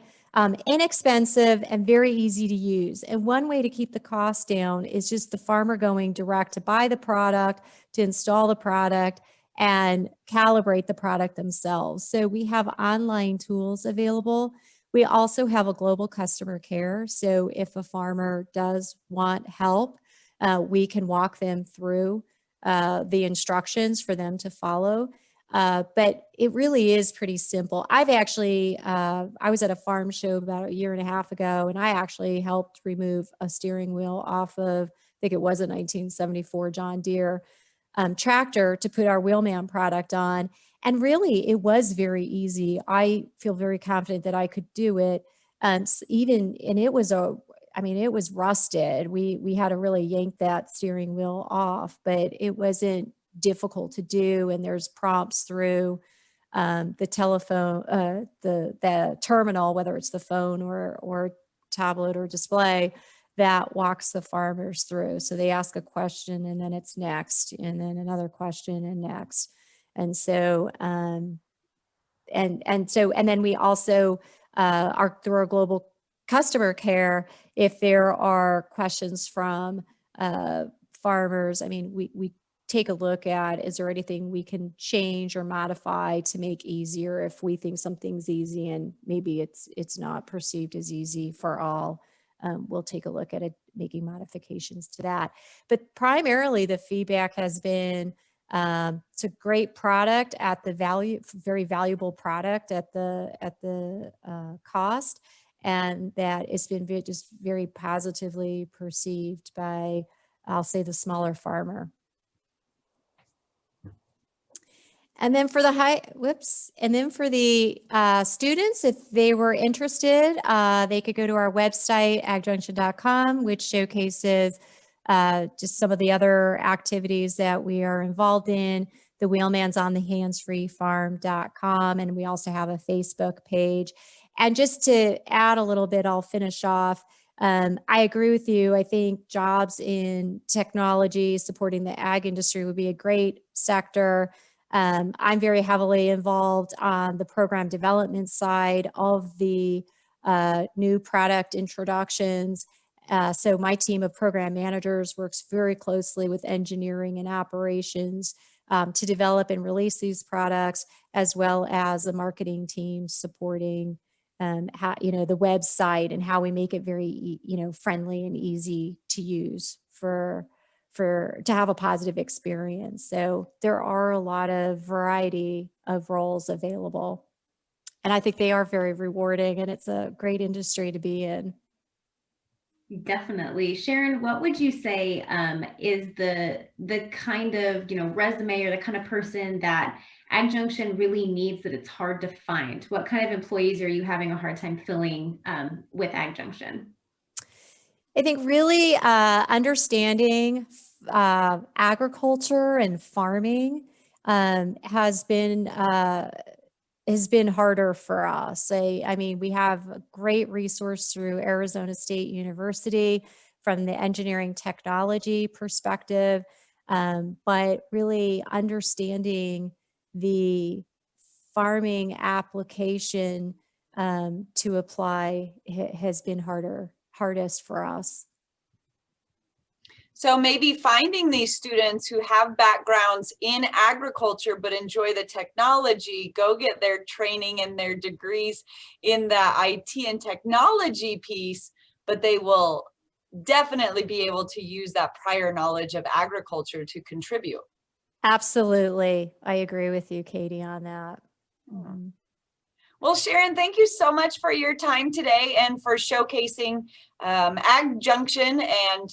inexpensive and very easy to use. And one way to keep the cost down is just the farmer going direct to buy the product, to install the product, and calibrate the product themselves. So we have online tools available We also have a global customer care. So if a farmer does want help, we can walk them through the instructions for them to follow. But it really is pretty simple. I've actually, I was at a farm show about a year and a half ago, and I actually helped remove a steering wheel off of, I think it was a 1974 John Deere tractor to put our Wheelman product on. And really, it was very easy. I feel very confident that I could do it. And it was it was rusted. We had to really yank that steering wheel off, but it wasn't difficult to do. And there's prompts through the telephone, the terminal, whether it's the phone or tablet or display, that walks the farmers through. So they ask a question, and then it's next, and then another question, and next. And so, and then we also are through our global customer care. If there are questions from farmers, I mean, we take a look at, is there anything we can change or modify to make easier if we think something's easy and maybe it's not perceived as easy for all. We'll take a look at it, making modifications to that. But primarily the feedback has been, it's a great product at the value, very valuable product at the cost, and that it's been just very positively perceived by, I'll say, the smaller farmer. And then for the students, if they were interested, they could go to our website, agjunction.com, which showcases just some of the other activities that we are involved in. The Wheelman's on the handsfreefarm.com, and we also have a Facebook page. And just to add a little bit, I'll finish off. I agree with you. I think jobs in technology supporting the ag industry would be a great sector. I'm very heavily involved on the program development side of the new product introductions. So my team of program managers works very closely with engineering and operations to develop and release these products, as well as the marketing team supporting how, the website and how we make it very, friendly and easy to use to have a positive experience. So there are a lot of variety of roles available, and I think they are very rewarding, and it's a great industry to be in. Definitely. Sharon, what would you say is the kind of, resume or the kind of person that Ag Junction really needs that it's hard to find? What kind of employees are you having a hard time filling with Ag Junction? I think really understanding agriculture and farming has been harder for us. I mean, we have a great resource through Arizona State University from the engineering technology perspective, but really understanding the farming application to apply has been hardest for us. So maybe finding these students who have backgrounds in agriculture but enjoy the technology, go get their training and their degrees in the IT and technology piece, but they will definitely be able to use that prior knowledge of agriculture to contribute. Absolutely. I agree with you, Katie, on that. Mm-hmm. Well, Sharon, thank you so much for your time today and for showcasing Ag Junction and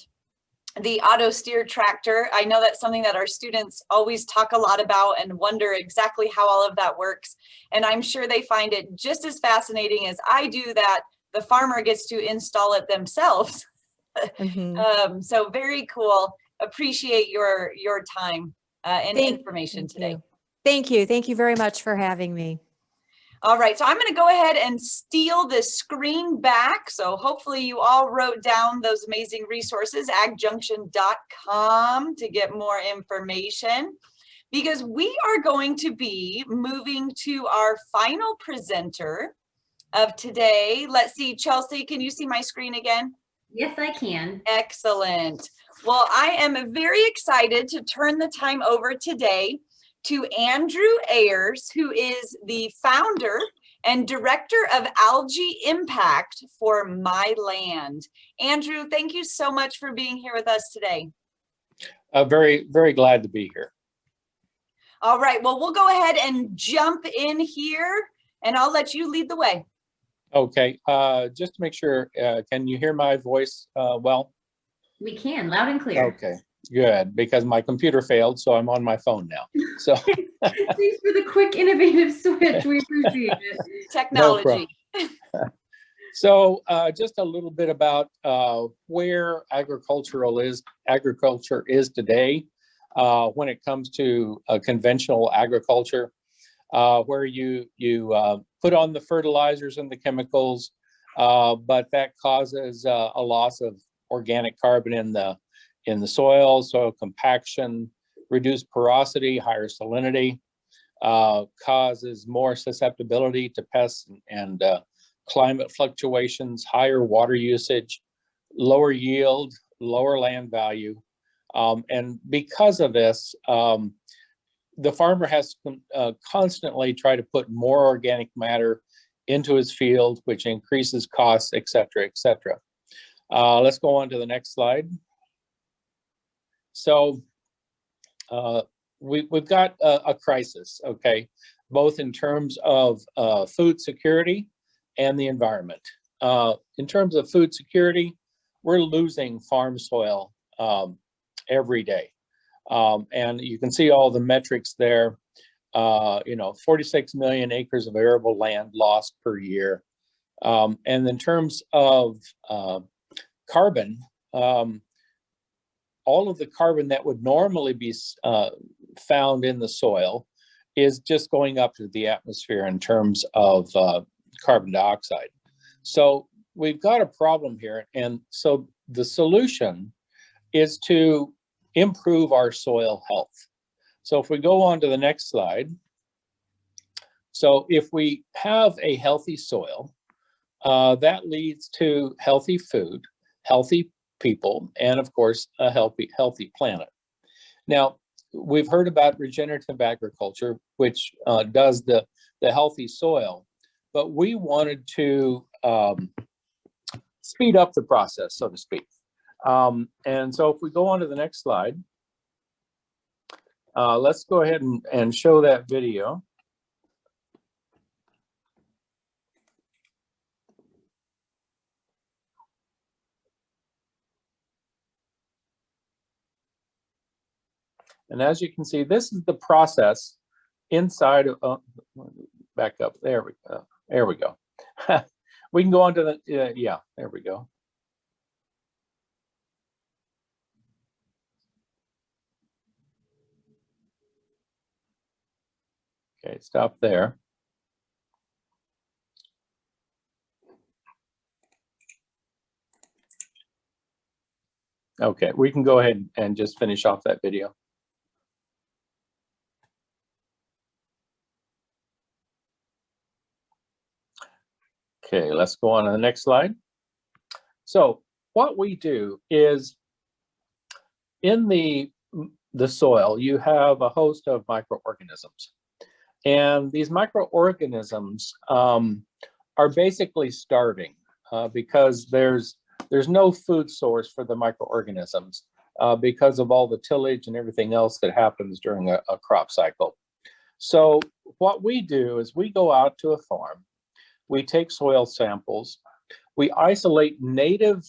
the auto steer tractor. I know that's something that our students always talk a lot about and wonder exactly how all of that works. And I'm sure they find it just as fascinating as I do that the farmer gets to install it themselves. Mm-hmm. So very cool. Appreciate your time and information today. Thank you. Thank you very much for having me. All right, so I'm going to go ahead and steal the screen back. So hopefully you all wrote down those amazing resources, agjunction.com, to get more information, because we are going to be moving to our final presenter of today. Let's see, Chelsea, can you see my screen again? Yes, I can. Excellent. Well, I am very excited to turn the time over today to Andrew Ayers, who is the founder and Director of Algae Impact for My Land. Andrew, thank you so much for being here with us today. Very, very glad to be here. All right, well, we'll go ahead and jump in here, and I'll let you lead the way. Okay, just to make sure, can you hear my voice well? We can, loud and clear. Okay, good, because my computer failed, so I'm on my phone now. So thanks for the quick, innovative switch. We appreciate it. Technology. No so just a little bit about where agriculture is today when it comes to conventional agriculture, where you put on the fertilizers and the chemicals, but that causes a loss of organic carbon in the soil, soil compaction, reduced porosity, higher salinity, causes more susceptibility to pests and climate fluctuations, higher water usage, lower yield, lower land value. And because of this, the farmer has to constantly try to put more organic matter into his field, which increases costs, et cetera, et cetera. Let's go on to the next slide. So we've got a crisis, okay, both in terms of food security and the environment. In terms of food security, we're losing farm soil every day. And you can see all the metrics there, 46 million acres of arable land lost per year. And in terms of carbon, all of the carbon that would normally be found in the soil is just going up to the atmosphere in terms of carbon dioxide. So we've got a problem here. And so the solution is to improve our soil health. So if we go on to the next slide. So if we have a healthy soil, that leads to healthy food, healthy people, and of course, a healthy planet. Now, we've heard about regenerative agriculture, which does the healthy soil, but we wanted to speed up the process, so to speak. And so if we go on to the next slide, let's go ahead and show that video. And as you can see, this is the process inside of, back up, there we go, there we go. We can go on to the, yeah, there we go. Okay, stop there. Okay, we can go ahead and just finish off that video. Okay, let's go on to the next slide. So what we do is in the soil, you have a host of microorganisms. And these microorganisms are basically starving because there's no food source for the microorganisms because of all the tillage and everything else that happens during a crop cycle. So what we do is we go out to a farm, we take soil samples, we isolate native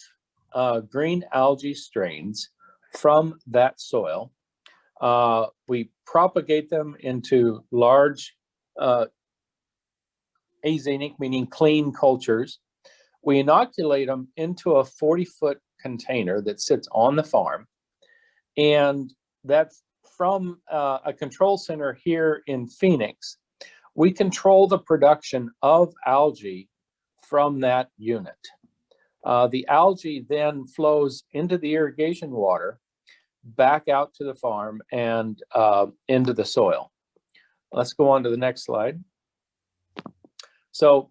green algae strains from that soil. We propagate them into large azenic, meaning clean cultures. We inoculate them into a 40-foot container that sits on the farm. And that's from a control center here in Phoenix. We control the production of algae from that unit. The algae then flows into the irrigation water, back out to the farm and into the soil. Let's go on to the next slide. So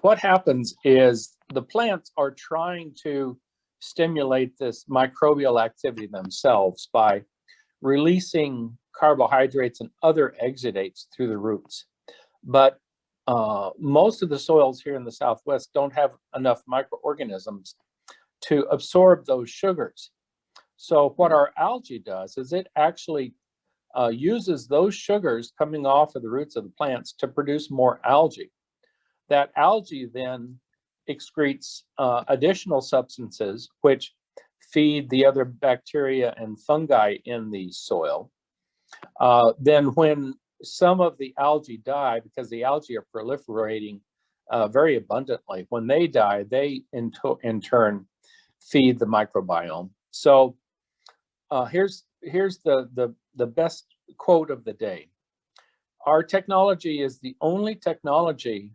what happens is the plants are trying to stimulate this microbial activity themselves by releasing carbohydrates and other exudates through the roots. But most of the soils here in the Southwest don't have enough microorganisms to absorb those sugars. So what our algae does is it actually uses those sugars coming off of the roots of the plants to produce more algae. That algae then excretes additional substances which feed the other bacteria and fungi in the soil. Then when some of the algae die, because the algae are proliferating very abundantly, when they die, they in turn feed the microbiome. So here's the best quote of the day. Our technology is the only technology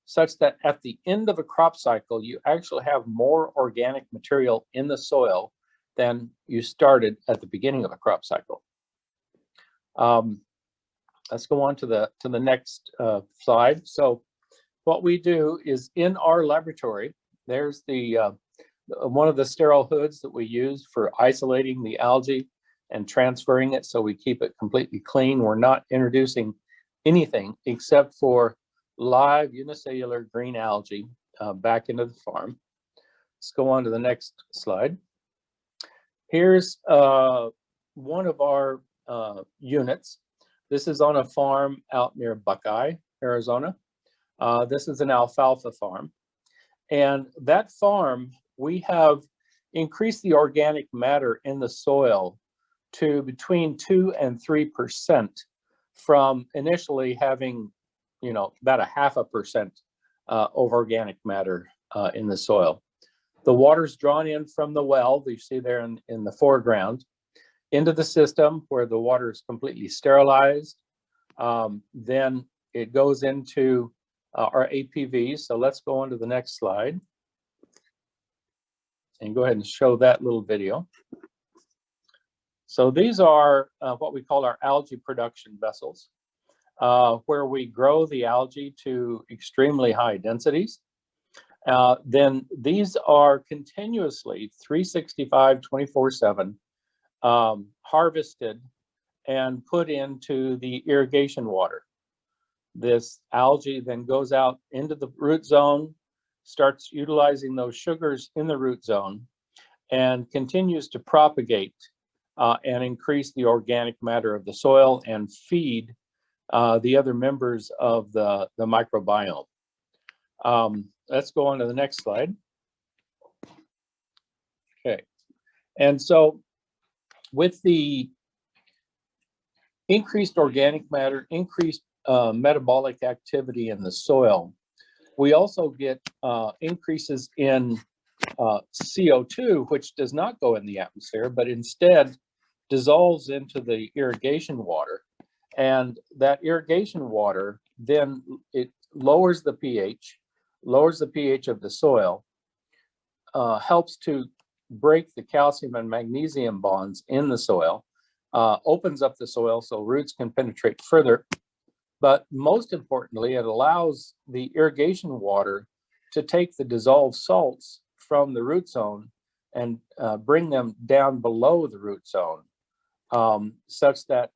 such that at the end of a crop cycle, you actually have more organic material in the soil than you started at the beginning of a crop cycle. Let's go on to the next slide. So what we do is in our laboratory, there's the one of the sterile hoods that we use for isolating the algae and transferring it so we keep it completely clean. We're not introducing anything except for live unicellular green algae back into the farm. Let's go on to the next slide. Here's one of our units. This is on a farm out near Buckeye, Arizona. This is an alfalfa farm. And that farm, we have increased the organic matter in the soil to between 2 and 3% from initially having, you know, about 0.5% of organic matter in the soil. The water's drawn in from the well that you see there in the foreground into the system where the water is completely sterilized. Then it goes into our APV. So let's go on to the next slide and go ahead and show that little video. So these are what we call our algae production vessels, where we grow the algae to extremely high densities. Then these are continuously 365, 24/7 harvested and put into the irrigation water. This algae then goes out into the root zone, starts utilizing those sugars in the root zone, and continues to propagate and increase the organic matter of the soil and feed the other members of the microbiome. Let's go on to the next slide. Okay, and so with the increased organic matter, increased metabolic activity in the soil, we also get increases in CO2, which does not go in the atmosphere, but instead dissolves into the irrigation water. And that irrigation water, then it lowers the pH of the soil, helps to break the calcium and magnesium bonds in the soil, opens up the soil so roots can penetrate further. But most importantly, it allows the irrigation water to take the dissolved salts from the root zone and bring them down below the root zone, such that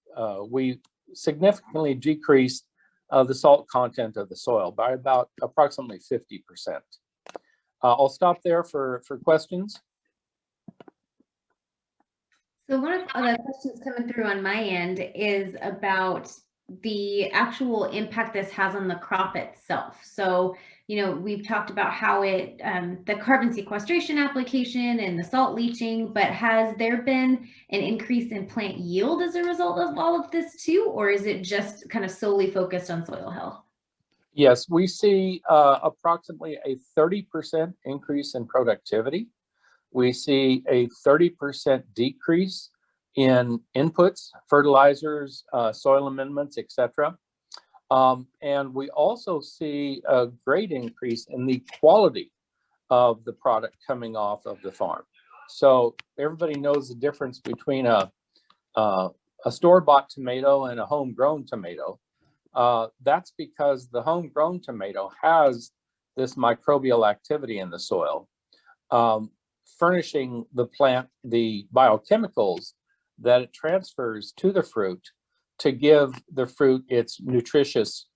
we significantly decrease the salt content of the soil by about approximately 50%. I'll stop there for questions. So one of the questions coming through on my end is about the actual impact this has on the crop itself. So, you know, we've talked about how it, the carbon sequestration application and the salt leaching, but has there been an increase in plant yield as a result of all of this too? Or is it just kind of solely focused on soil health? Yes, we see approximately a 30% increase in productivity. We see a 30% decrease in inputs, fertilizers, soil amendments, etc. And we also see a great increase in the quality of the product coming off of the farm. So everybody knows the difference between a store-bought tomato and a homegrown tomato. That's because the homegrown tomato has this microbial activity in the soil, furnishing the plant the biochemicals that it transfers to the fruit to give the fruit its nutritious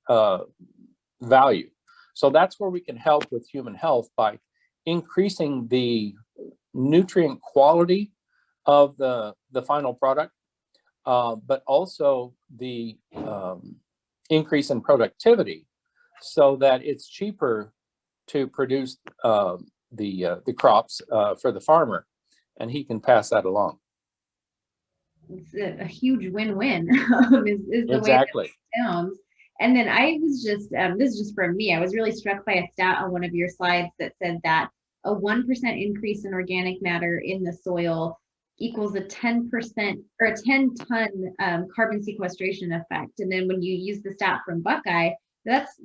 value. So that's where we can help with human health by increasing the nutrient quality of the final product, but also the increase in productivity so that it's cheaper to produce the crops for the farmer, and he can pass that along. It's a huge win-win is the Exactly. way that sounds. And then I was just, this is just from me, I was really struck by a stat on one of your slides that said that a 1% increase in organic matter in the soil equals a 10% or a 10-ton carbon sequestration effect. And then when you use the stat from Buckeye, that's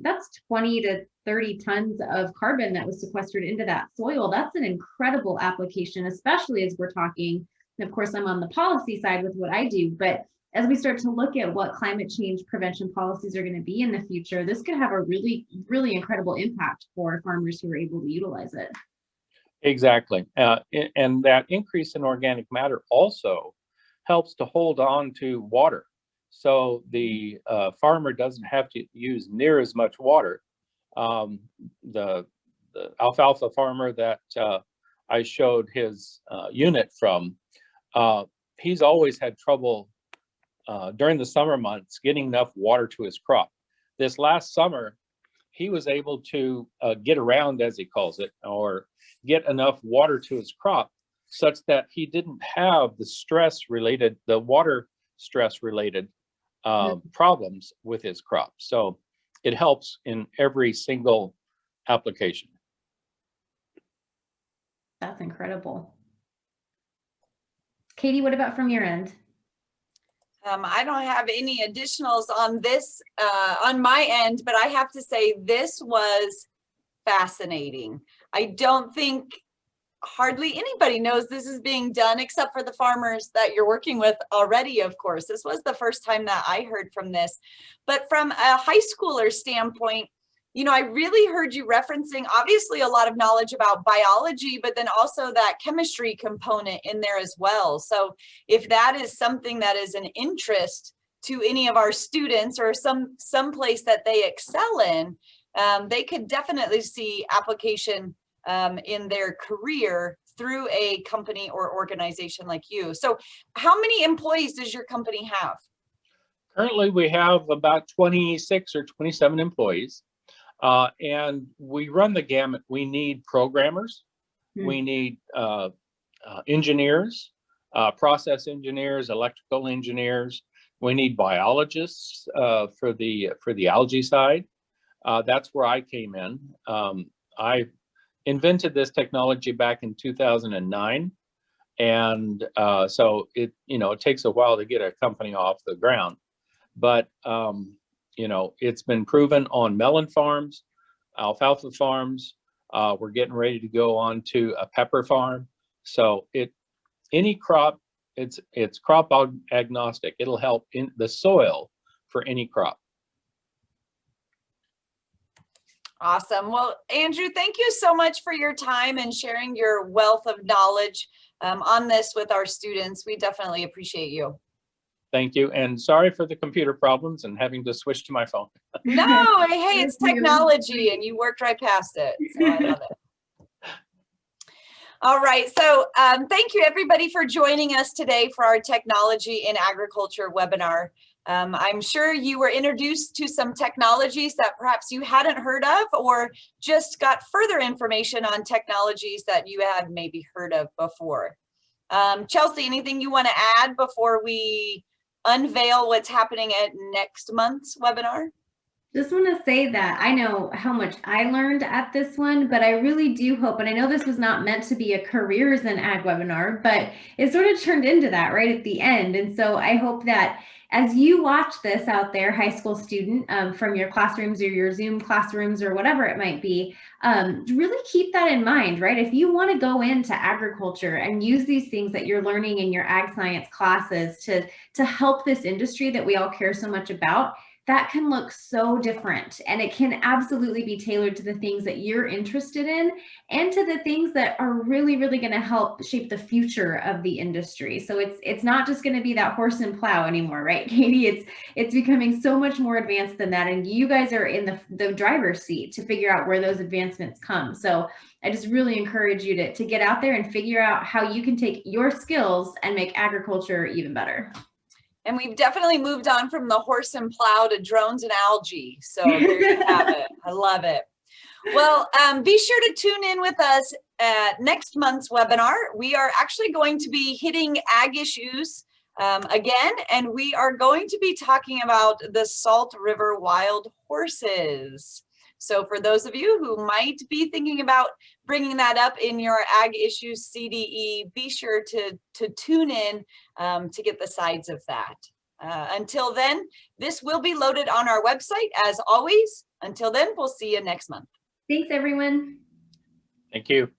20 to 30 tons of carbon that was sequestered into that soil. That's an incredible application, especially as we're talking. And of course, I'm on the policy side with what I do, but as we start to look at what climate change prevention policies are going to be in the future, this could have a really, really incredible impact for farmers who are able to utilize it. Exactly. And that increase in organic matter also helps to hold on to water. So the farmer doesn't have to use near as much water. The alfalfa farmer that I showed his unit from, he's always had trouble during the summer months getting enough water to his crop. This last summer, he was able to get around, as he calls it, or get enough water to his crop such that he didn't have the water stress related problems with his crop. So it helps in every single application. That's incredible. Katie, what about from your end? I don't have any additionals on this on my end, but I have to say this was fascinating. I don't think hardly anybody knows this is being done except for the farmers that you're working with already, of course. This was the first time that I heard from this. But from a high schooler standpoint, you know, I really heard you referencing obviously a lot of knowledge about biology, but then also that chemistry component in there as well. So if that is something that is an interest to any of our students or some place that they excel in, they could definitely see application in their career through a company or organization like you. So how many employees does your company have? Currently, we have about 26 or 27 employees. And we run the gamut. We need programmers, we need engineers, process engineers, electrical engineers. We need biologists for the algae side. That's where I came in. I invented this technology back in 2009, and so it takes a while to get a company off the ground, but it's been proven on melon farms, alfalfa farms. We're getting ready to go on to a pepper farm. So any crop, it's crop agnostic. It'll help in the soil for any crop. Awesome. Well, Andrew, thank you so much for your time and sharing your wealth of knowledge on this with our students. We definitely appreciate you. Thank you. And sorry for the computer problems and having to switch to my phone. No, hey, it's technology and you worked right past it. So I love it. All right. So thank you everybody for joining us today for our Technology in Agriculture webinar. I'm sure you were introduced to some technologies that perhaps you hadn't heard of, or just got further information on technologies that you had maybe heard of before. Chelsea, anything you want to add before we unveil what's happening at next month's webinar? Just want to say that I know how much I learned at this one, but I really do hope, and I know this was not meant to be a careers in ag webinar, but it sort of turned into that right at the end. And so I hope that as you watch this out there, high school student, from your classrooms or your Zoom classrooms or whatever it might be, really keep that in mind, right? If you want to go into agriculture and use these things that you're learning in your ag science classes to help this industry that we all care so much about, that can look so different, and it can absolutely be tailored to the things that you're interested in and to the things that are really, really going to help shape the future of the industry. So it's not just going to be that horse and plow anymore, right, Katie? It's becoming so much more advanced than that, and you guys are in the driver's seat to figure out where those advancements come. So I just really encourage you to get out there and figure out how you can take your skills and make agriculture even better. And we've definitely moved on from the horse and plow to drones and algae. So there you have it. I love it. Well, be sure to tune in with us at next month's webinar. We are actually going to be hitting ag issues again, and we are going to be talking about the Salt River wild horses. So for those of you who might be thinking about bringing that up in your Ag Issues CDE, be sure to tune in to get the sides of that. Until then, this will be loaded on our website as always. Until then, we'll see you next month. Thanks, everyone. Thank you.